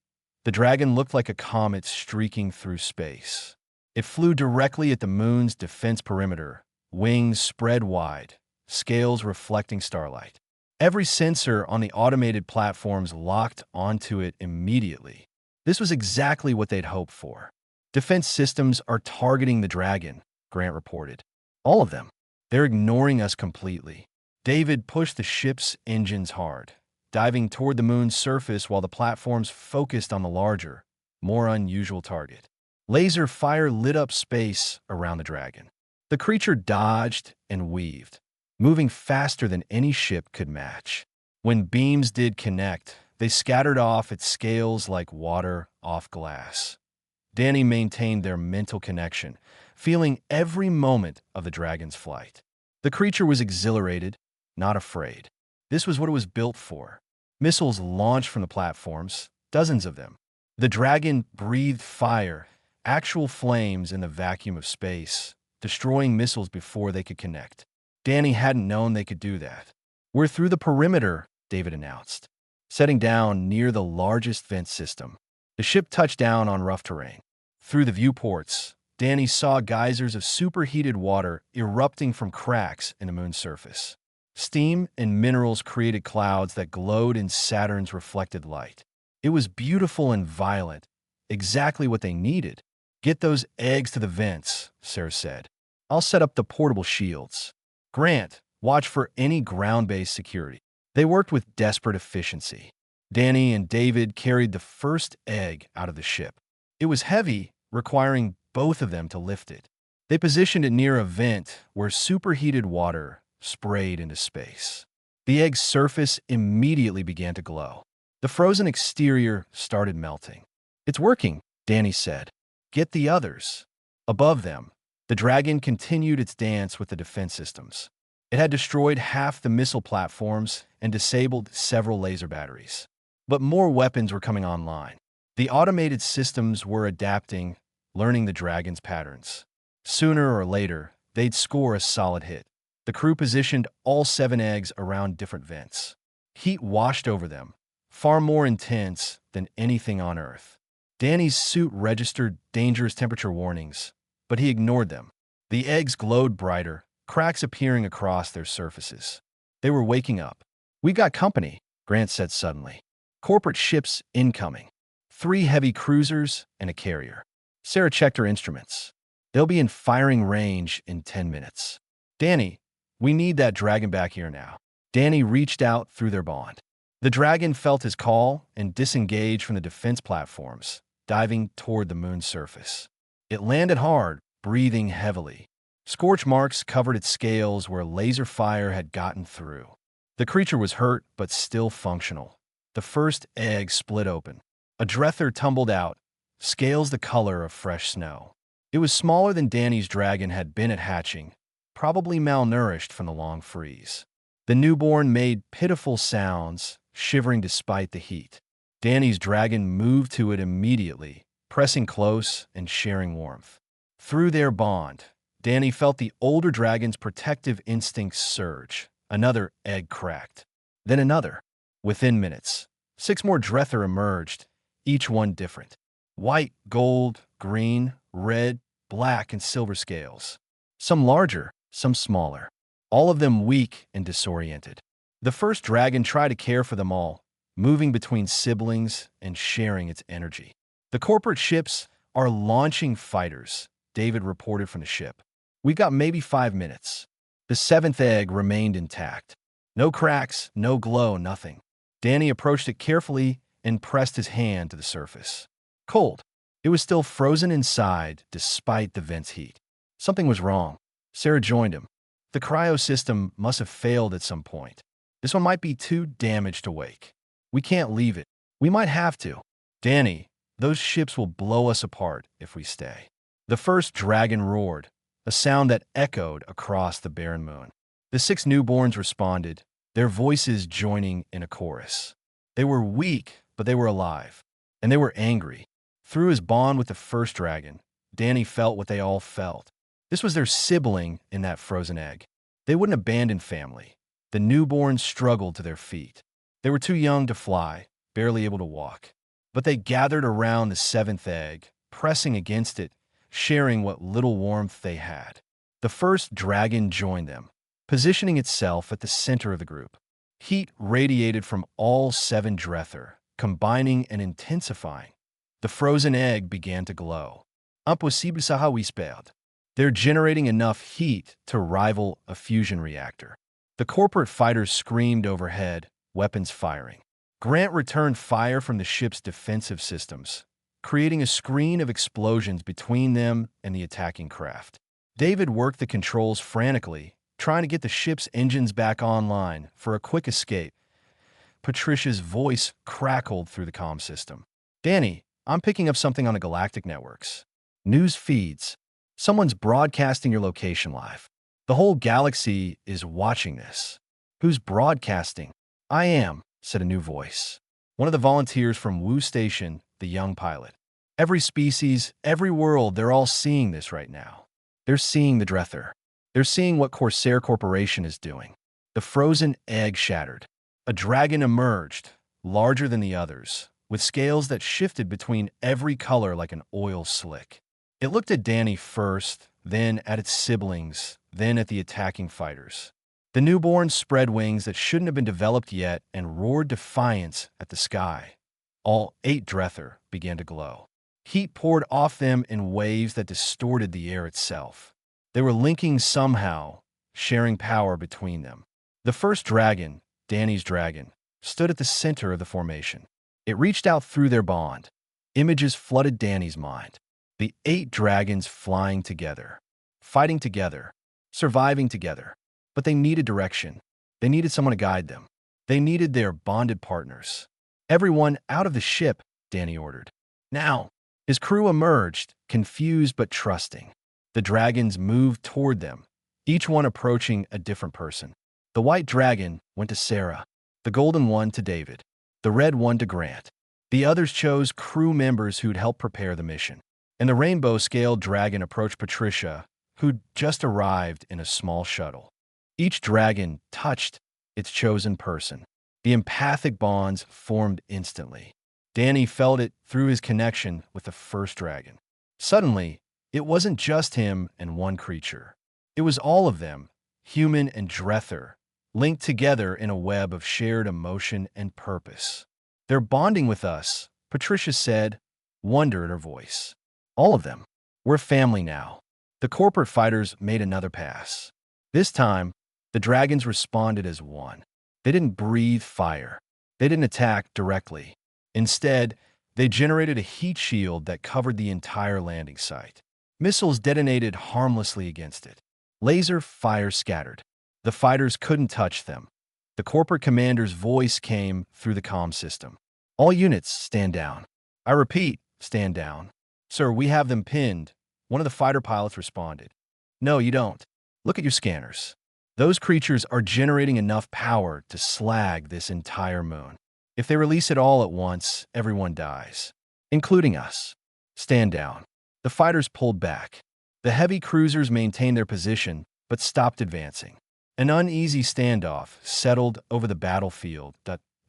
The Dragon looked like a comet streaking through space. It flew directly at the moon's defense perimeter, wings spread wide, scales reflecting starlight. Every sensor on the automated platforms locked onto it immediately. This was exactly what they'd hoped for. Defense systems are targeting the Dragon, Grant reported. All of them. They're ignoring us completely. David pushed the ship's engines hard, diving toward the moon's surface while the platforms focused on the larger, more unusual target. Laser fire lit up space around the Dragon. The creature dodged and weaved, moving faster than any ship could match. When beams did connect, they scattered off its scales like water off glass. Danny maintained their mental connection, feeling every moment of the Dragon's flight. The creature was exhilarated, not afraid. This was what it was built for. Missiles launched from the platforms, dozens of them. The Dragon breathed fire, actual flames in the vacuum of space, destroying missiles before they could connect. Danny hadn't known they could do that. We're through the perimeter, David announced, setting down near the largest vent system. The ship touched down on rough terrain. Through the viewports, Danny saw geysers of superheated water erupting from cracks in the moon's surface. Steam and minerals created clouds that glowed in Saturn's reflected light. It was beautiful and violent, exactly what they needed. Get those eggs to the vents, Sarah said. I'll set up the portable shields. Grant, watch for any ground-based security. They worked with desperate efficiency. Danny and David carried the first egg out of the ship. It was heavy, requiring both of them to lift it. They positioned it near a vent where superheated water sprayed into space. The egg's surface immediately began to glow. The frozen exterior started melting. "It's working," Danny said. "Get the others." Above them, the dragon continued its dance with the defense systems. It had destroyed half the missile platforms and disabled several laser batteries. But more weapons were coming online. The automated systems were adapting, learning the dragon's patterns. Sooner or later, they'd score a solid hit. The crew positioned all 7 eggs around different vents. Heat washed over them, far more intense than anything on Earth. Danny's suit registered dangerous temperature warnings, but he ignored them. The eggs glowed brighter, cracks appearing across their surfaces. They were waking up. "We got company," Grant said suddenly. "Corporate ships incoming. 3 heavy cruisers and a carrier." Sarah checked her instruments. "They'll be in firing range in 10 minutes. Danny, we need that dragon back here now." Danny reached out through their bond. The dragon felt his call and disengaged from the defense platforms, diving toward the moon's surface. It landed hard, breathing heavily. Scorch marks covered its scales where laser fire had gotten through. The creature was hurt, but still functional. The first egg split open. A drether tumbled out, scales the color of fresh snow. It was smaller than Danny's dragon had been at hatching, probably malnourished from the long freeze. The newborn made pitiful sounds, shivering despite the heat. Danny's dragon moved to it immediately, pressing close and sharing warmth. Through their bond, Danny felt the older dragon's protective instincts surge. Another egg cracked. Then another. Within minutes, 6 more drether emerged, each one different. White, gold, green, red, black, and silver scales. Some larger, some smaller. All of them weak and disoriented. The first dragon tried to care for them all, moving between siblings and sharing its energy. "The corporate ships are launching fighters," David reported from the ship. "We've got maybe 5 minutes." The 7th egg remained intact. No cracks, no glow, nothing. Danny approached it carefully and pressed his hand to the surface. Cold. It was still frozen inside despite the vent's heat. Something was wrong. Sarah joined him. The cryo system must have failed at some point. This one might be too damaged to wake. "We can't leave it. We might have to." "Danny, those ships will blow us apart if we stay." The first dragon roared, a sound that echoed across the barren moon. The 6 newborns responded, their voices joining in a chorus. They were weak, but they were alive. And they were angry. Through his bond with the first dragon, Danny felt what they all felt. This was their sibling in that frozen egg. They wouldn't abandon family. The newborns struggled to their feet. They were too young to fly, barely able to walk. But they gathered around the 7th egg, pressing against it, sharing what little warmth they had. The first dragon joined them, positioning itself at the center of the group. Heat radiated from all 7 drether, combining and intensifying. The frozen egg began to glow. Impossible ça whispered. They're generating enough heat to rival a fusion reactor. The corporate fighters screamed overhead, weapons firing. Grant returned fire from the ship's defensive systems, creating a screen of explosions between them and the attacking craft. David worked the controls frantically, trying to get the ship's engines back online for a quick escape. Patricia's voice crackled through the comm system. "Danny, I'm picking up something on the galactic networks. News feeds. Someone's broadcasting your location live. The whole galaxy is watching this." "Who's broadcasting?" "I am," said a new voice. One of the volunteers from Wu Station, the young pilot. "Every species, every world, they're all seeing this right now. They're seeing the Drether. They're seeing what Corsair Corporation is doing." The frozen egg shattered. A dragon emerged, larger than the others, with scales that shifted between every color like an oil slick. It looked at Danny first, then at its siblings, then at the attacking fighters. The newborn spread wings that shouldn't have been developed yet and roared defiance at the sky. All 8 Drether began to glow. Heat poured off them in waves that distorted the air itself. They were linking somehow, sharing power between them. The first dragon, Danny's dragon, stood at the center of the formation. It reached out through their bond. Images flooded Danny's mind. The 8 dragons flying together, fighting together, surviving together. But they needed direction. They needed someone to guide them. They needed their bonded partners. Everyone out of the ship, Danny ordered. Now, his crew emerged, confused but trusting. The dragons moved toward them, each one approaching a different person. The white dragon went to Sarah, the golden one to David, the red one to Grant. The others chose crew members who'd help prepare the mission. And the rainbow-scaled dragon approached Patricia, who'd just arrived in a small shuttle. Each dragon touched its chosen person. The empathic bonds formed instantly. Danny felt it through his connection with the first dragon. Suddenly, it wasn't just him and one creature. It was all of them, human and Drether, linked together in a web of shared emotion and purpose. "They're bonding with us," Patricia said, wonder in her voice. "All of them. We're family now." The corporate fighters made another pass. This time, the dragons responded as one. They didn't breathe fire. They didn't attack directly. Instead, they generated a heat shield that covered the entire landing site. Missiles detonated harmlessly against it. Laser fire scattered. The fighters couldn't touch them. The corporate commander's voice came through the comm system. "All units, stand down. I repeat, stand down." "Sir, we have them pinned," one of the fighter pilots responded. "No, you don't. Look at your scanners. Those creatures are generating enough power to slag this entire moon. If they release it all at once, everyone dies, including us. Stand down." The fighters pulled back. The heavy cruisers maintained their position, but stopped advancing. An uneasy standoff settled over the battlefield.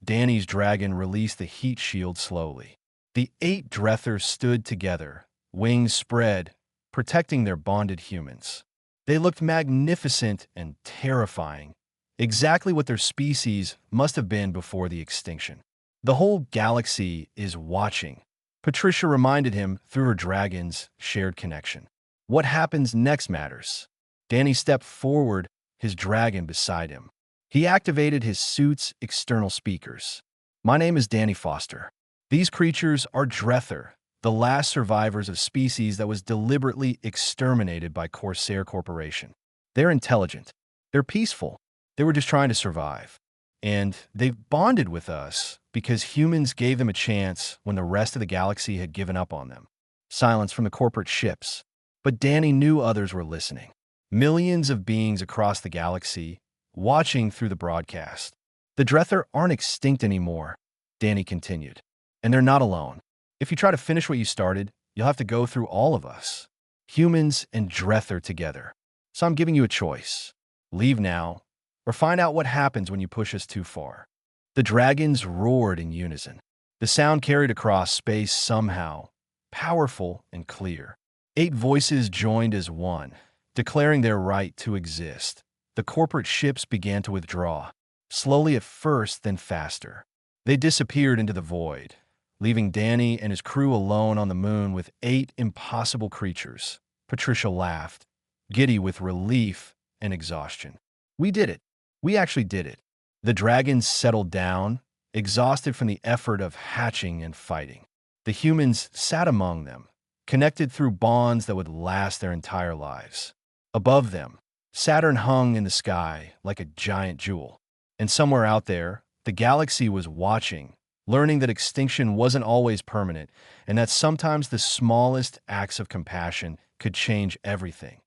Danny's dragon released the heat shield slowly. The 8 Drethers stood together, wings spread, protecting their bonded humans. They looked magnificent and terrifying, exactly what their species must have been before the extinction. "The whole galaxy is watching," Patricia reminded him through her dragon's shared connection. "What happens next matters." Danny stepped forward, his dragon beside him. He activated his suit's external speakers. "My name is Danny Foster. These creatures are Drether, the last survivors of species that was deliberately exterminated by Corsair Corporation. They're intelligent. They're peaceful. They were just trying to survive. And they've bonded with us because humans gave them a chance when the rest of the galaxy had given up on them." Silence from the corporate ships. But Danny knew others were listening. Millions of beings across the galaxy, watching through the broadcast. "The Drether aren't extinct anymore," Danny continued. "And they're not alone. If you try to finish what you started, you'll have to go through all of us. Humans and Drether together. So I'm giving you a choice. Leave now, or find out what happens when you push us too far." The dragons roared in unison. The sound carried across space somehow, powerful and clear. 8 voices joined as one, declaring their right to exist. The corporate ships began to withdraw, slowly at first, then faster. They disappeared into the void, leaving Danny and his crew alone on the moon with 8 impossible creatures. Patricia laughed, giddy with relief and exhaustion. "We did it. We actually did it." The dragons settled down, exhausted from the effort of hatching and fighting. The humans sat among them, connected through bonds that would last their entire lives. Above them, Saturn hung in the sky like a giant jewel. And somewhere out there, the galaxy was watching, learning that extinction wasn't always permanent, and that sometimes the smallest acts of compassion could change everything.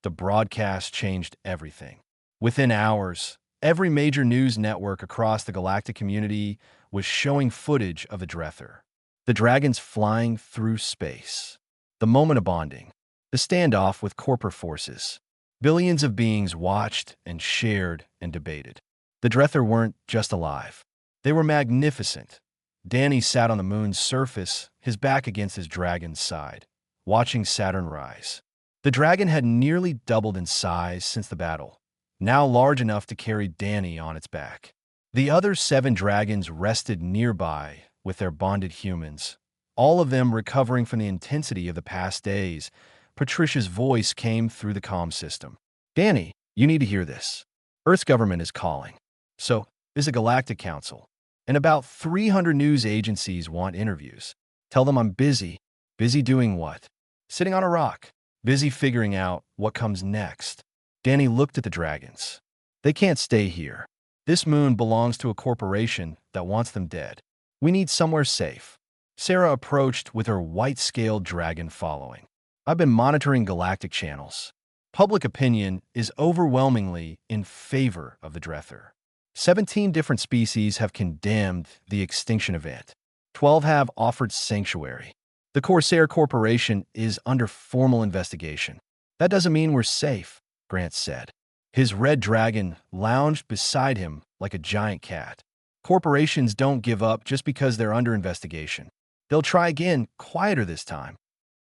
The broadcast changed everything. Within hours, every major news network across the galactic community was showing footage of the Drether. The dragons flying through space. The moment of bonding. The standoff with corporate forces. Billions of beings watched and shared and debated. The Drether weren't just alive. They were magnificent. Danny sat on the moon's surface, his back against his dragon's side, watching Saturn rise. The dragon had nearly doubled in size since the battle, now large enough to carry Danny on its back. The other 7 dragons rested nearby with their bonded humans, all of them recovering from the intensity of the past days. Patricia's voice came through the comm system. "Danny, you need to hear this. Earth's government is calling. So, there's a Galactic Council, and about 300 news agencies want interviews. Tell them I'm busy. Busy doing what? sitting on a rock, busy figuring out what comes next. Danny looked at the dragons. They can't stay here. This moon belongs to a corporation that wants them dead. We need somewhere safe. Sarah approached with her white-scaled dragon following. I've been monitoring galactic channels. Public opinion is overwhelmingly in favor of the Drether. 17 different species have condemned the extinction event. 12 have offered sanctuary. The Corsair Corporation is under formal investigation. That doesn't mean we're safe, Grant said. His red dragon lounged beside him like a giant cat. Corporations don't give up just because they're under investigation. They'll try again, quieter this time.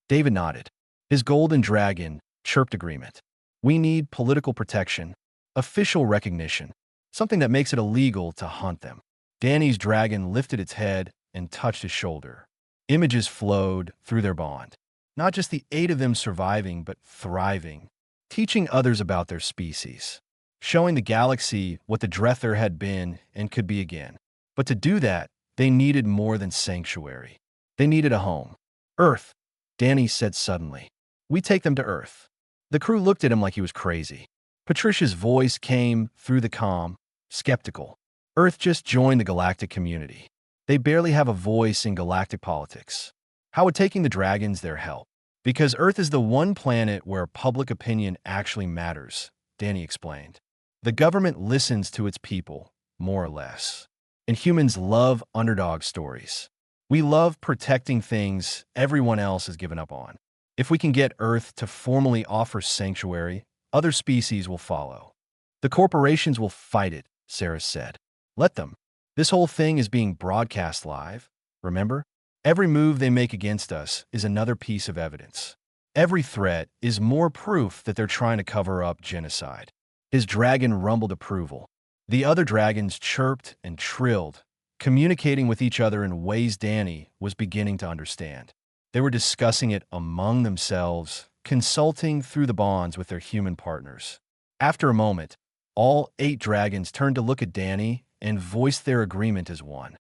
David nodded. His golden dragon chirped agreement. We need political protection, official recognition, something that makes it illegal to hunt them. Danny's dragon lifted its head and touched his shoulder. Images flowed through their bond. Not just the 8 of them surviving, but thriving, teaching others about their species, showing the galaxy what the Drether had been and could be again. But to do that, they needed more than sanctuary. They needed a home. Earth, Danny said suddenly. We take them to Earth. The crew looked at him like he was crazy. Patricia's voice came through the comm, skeptical. Earth just joined the galactic community. They barely have a voice in galactic politics. How would taking the dragons there help? Because Earth is the one planet where public opinion actually matters, Danny explained. The government listens to its people, more or less. And humans love underdog stories. We love protecting things everyone else has given up on. If we can get Earth to formally offer sanctuary, other species will follow. The corporations will fight it, Sarah said. Let them. This whole thing is being broadcast live, remember? Every move they make against us is another piece of evidence. Every threat is more proof that they're trying to cover up genocide. His dragon rumbled approval. The other dragons chirped and trilled, communicating with each other in ways Danny was beginning to understand. They were discussing it among themselves, consulting through the bonds with their human partners. After a moment, all 8 dragons turned to look at Danny and voiced their agreement as one.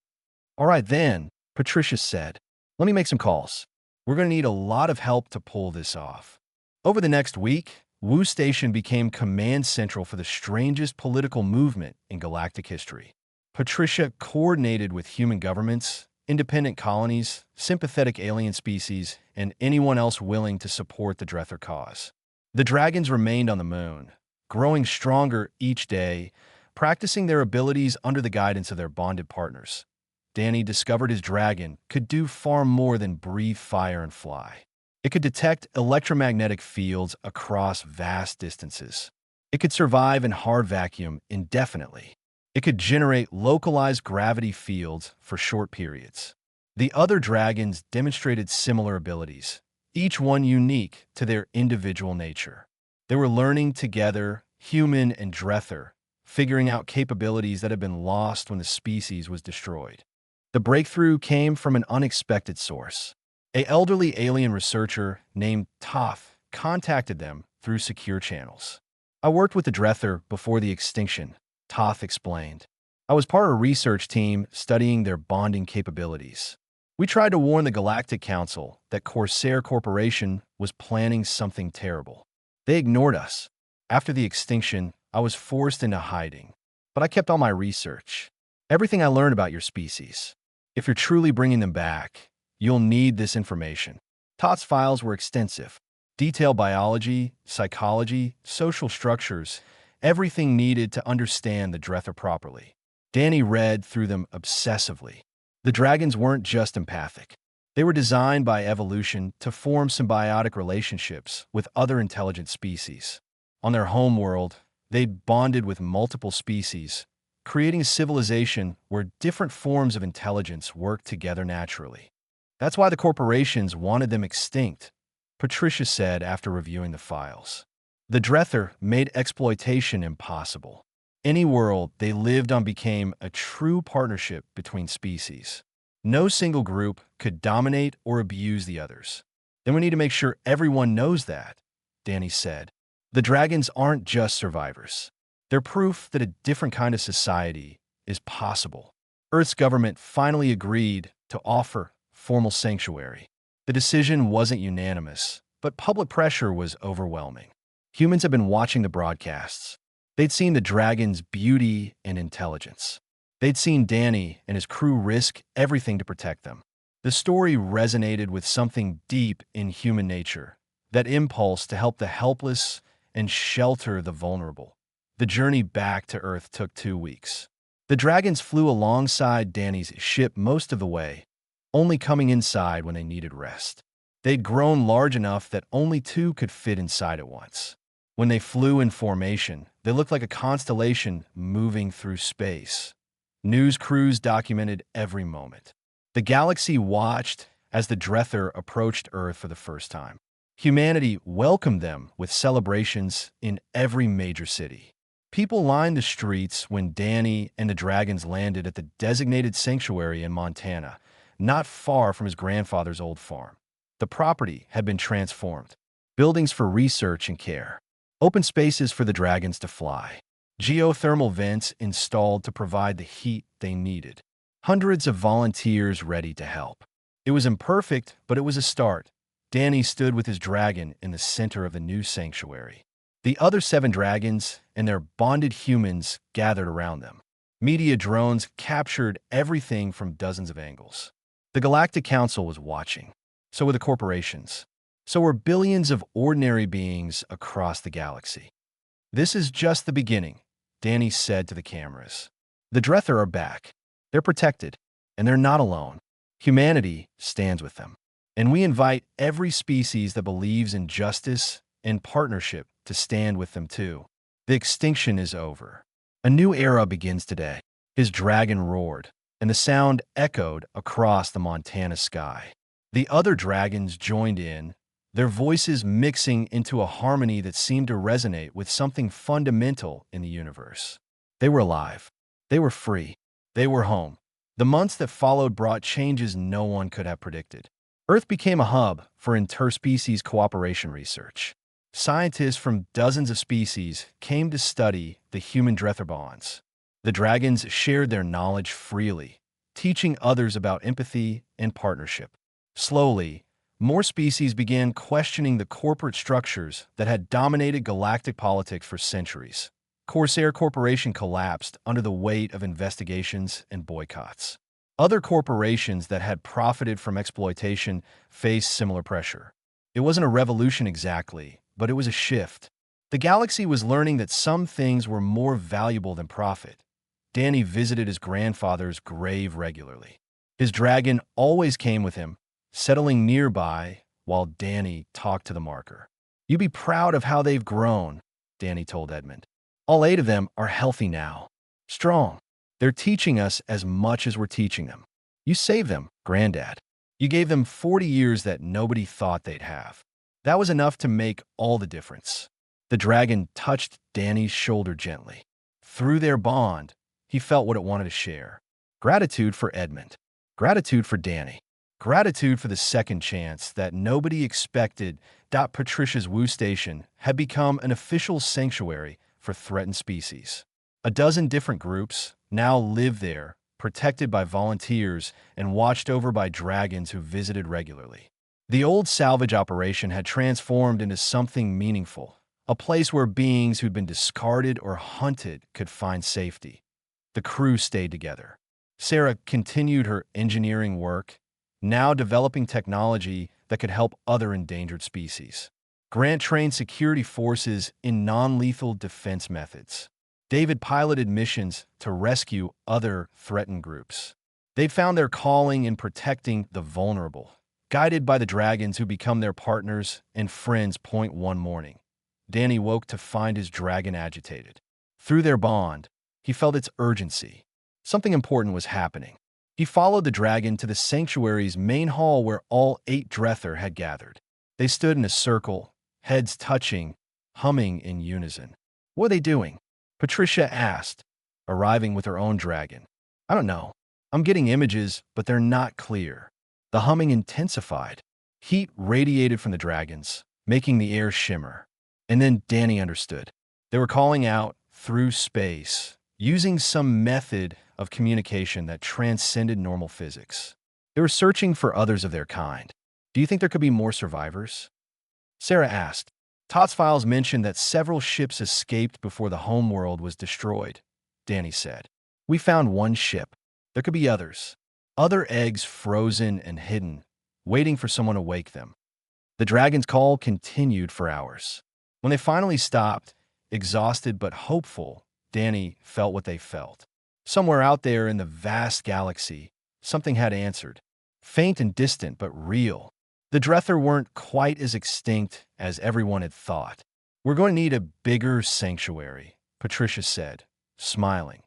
All right then, Patricia said. Let me make some calls. We're going to need a lot of help to pull this off. Over the next week, Wu Station became command central for the strangest political movement in galactic history. Patricia coordinated with human governments, independent colonies, sympathetic alien species, and anyone else willing to support the Drether cause. The dragons remained on the moon, growing stronger each day, practicing their abilities under the guidance of their bonded partners. Danny discovered his dragon could do far more than breathe fire and fly. It could detect electromagnetic fields across vast distances. It could survive in hard vacuum indefinitely. It could generate localized gravity fields for short periods. The other dragons demonstrated similar abilities, each one unique to their individual nature. They were learning together, human and Drether, figuring out capabilities that had been lost when the species was destroyed. The breakthrough came from an unexpected source. An elderly alien researcher named Toth contacted them through secure channels. I worked with the Drether before the extinction, Toth explained. I was part of a research team studying their bonding capabilities. We tried to warn the Galactic Council that Corsair Corporation was planning something terrible. They ignored us. After the extinction, I was forced into hiding. But I kept all my research. Everything I learned about your species. If you're truly bringing them back, you'll need this information. Toth's files were extensive. Detailed biology, psychology, social structures, everything needed to understand the Drether properly. Danny read through them obsessively. The dragons weren't just empathic. They were designed by evolution to form symbiotic relationships with other intelligent species. On their home world, they'd bonded with multiple species, creating a civilization where different forms of intelligence worked together naturally. That's why the corporations wanted them extinct, Patricia said after reviewing the files. The Drether made exploitation impossible. Any world they lived on became a true partnership between species. No single group could dominate or abuse the others. Then we need to make sure everyone knows that, Danny said. The dragons aren't just survivors. They're proof that a different kind of society is possible. Earth's government finally agreed to offer formal sanctuary. The decision wasn't unanimous, But public pressure was overwhelming. Humans had been watching the broadcasts. They'd seen the dragon's beauty and intelligence. They'd seen Danny and his crew risk everything to protect them. The story resonated with something deep in human nature, that impulse to help the helpless and shelter the vulnerable. The journey back to Earth took 2 weeks. The dragons flew alongside Danny's ship most of the way, only coming inside when they needed rest. They'd grown large enough that only two could fit inside at once. When they flew in formation, they looked like a constellation moving through space. News crews documented every moment. The galaxy watched as the Drether approached Earth for the first time. Humanity welcomed them with celebrations in every major city. People lined the streets when Danny and the dragons landed at the designated sanctuary in Montana, not far from his grandfather's old farm. The property had been transformed. Buildings for research and care. Open spaces for the dragons to fly. Geothermal vents installed to provide the heat they needed. Hundreds of volunteers ready to help. It was imperfect, but it was a start. Danny stood with his dragon in the center of the new sanctuary. The other 7 dragons and their bonded humans gathered around them. Media drones captured everything from dozens of angles. The Galactic Council was watching. So were the corporations. So were billions of ordinary beings across the galaxy. "This is just the beginning," Danny said to the cameras. "The Drether are back. They're protected, and they're not alone. Humanity stands with them. And we invite every species that believes in justice and partnership to stand with them too. The extinction is over. A new era begins today." His dragon roared, and the sound echoed across the Montana sky. The other dragons joined in, their voices mixing into a harmony that seemed to resonate with something fundamental in the universe. They were alive. They were free. They were home. The months that followed brought changes no one could have predicted. Earth became a hub for interspecies cooperation research. Scientists from dozens of species came to study the human-Drether bonds. The dragons shared their knowledge freely, teaching others about empathy and partnership. Slowly, more species began questioning the corporate structures that had dominated galactic politics for centuries. Corsair Corporation collapsed under the weight of investigations and boycotts. Other corporations that had profited from exploitation faced similar pressure. It wasn't a revolution exactly, but it was a shift. The galaxy was learning that some things were more valuable than profit. Danny visited his grandfather's grave regularly. His dragon always came with him, settling nearby while Danny talked to the marker. "You'd be proud of how they've grown," Danny told Edmund. "All 8 of them are healthy now. Strong. They're teaching us as much as we're teaching them. You saved them, Granddad. You gave them 40 years that nobody thought they'd have. That was enough to make all the difference." The dragon touched Danny's shoulder gently. Through their bond, he felt what it wanted to share. Gratitude for Edmund. Gratitude for Danny. Gratitude for the second chance that nobody expected. Patricia's Woo Station had become an official sanctuary for threatened species. A dozen different groups now lived there, protected by volunteers and watched over by dragons who visited regularly. The old salvage operation had transformed into something meaningful, a place where beings who'd been discarded or hunted could find safety. The crew stayed together. Sarah continued her engineering work, now developing technology that could help other endangered species. Grant trained security forces in non-lethal defense methods. David piloted missions to rescue other threatened groups. They found their calling in protecting the vulnerable, guided by the dragons who become their partners and friends. One morning, Danny woke to find his dragon agitated. Through their bond, he felt its urgency. Something important was happening. He followed the dragon to the sanctuary's main hall where all 8 Drether had gathered. They stood in a circle, heads touching, humming in unison. "What are they doing?" Patricia asked, arriving with her own dragon. "I don't know. I'm getting images, but they're not clear." The humming intensified. Heat radiated from the dragons, making the air shimmer. And then Danny understood. They were calling out through space, using some method of communication that transcended normal physics. They were searching for others of their kind. "Do you think there could be more survivors?" Sarah asked. Todd's files mentioned that several ships escaped before the homeworld was destroyed, Danny said. We found one ship. There could be others. Other eggs frozen and hidden, waiting for someone to wake them. The dragon's call continued for hours. When they finally stopped, exhausted but hopeful, Danny felt what they felt. Somewhere out there in the vast galaxy, something had answered. Faint and distant, but real. The Drether weren't quite as extinct as everyone had thought. We're going to need a bigger sanctuary, Patricia said, smiling.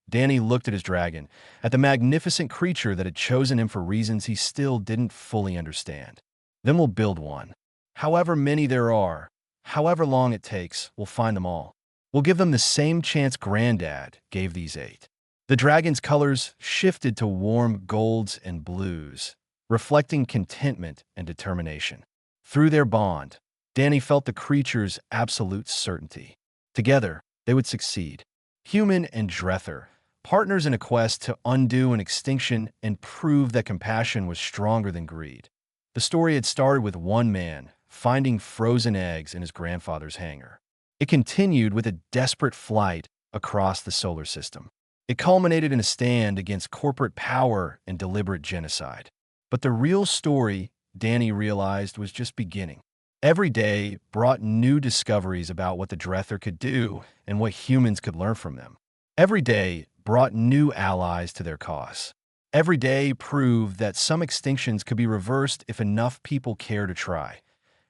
Danny looked at his dragon, at the magnificent creature that had chosen him for reasons he still didn't fully understand. Then we'll build one. However many there are, however long it takes, we'll find them all. We'll give them the same chance Granddad gave these 8. The dragon's colors shifted to warm golds and blues, reflecting contentment and determination. Through their bond, Danny felt the creature's absolute certainty. Together, they would succeed. Human and Drether, partners in a quest to undo an extinction and prove that compassion was stronger than greed. The story had started with one man finding frozen eggs in his grandfather's hangar. It continued with a desperate flight across the solar system. It culminated in a stand against corporate power and deliberate genocide. But the real story, Danny realized, was just beginning. Every day brought new discoveries about what the Drether could do and what humans could learn from them. Every day brought new allies to their cause. Every day proved that some extinctions could be reversed if enough people care to try.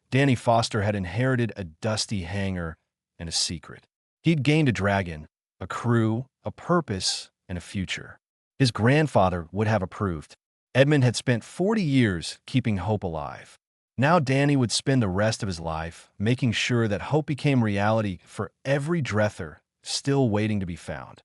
Danny Foster had inherited a dusty hangar and a secret. He'd gained a dragon, a crew, a purpose, and a future. His grandfather would have approved. Edmund had spent 40 years keeping hope alive. Now Danny would spend the rest of his life making sure that hope became reality for every Drether still waiting to be found.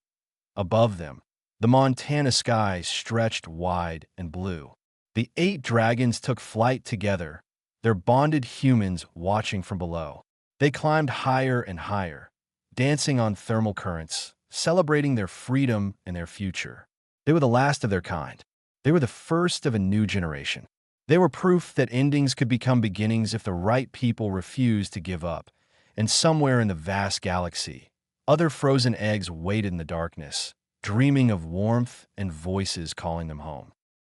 Above them, the Montana sky stretched wide and blue. The 8 dragons took flight together, their bonded humans watching from below. They climbed higher and higher, dancing on thermal currents, celebrating their freedom and their future. They were the last of their kind. They were the first of a new generation. They were proof that endings could become beginnings if the right people refused to give up. And somewhere in the vast galaxy, other frozen eggs waited in the darkness, dreaming of warmth and voices calling them home.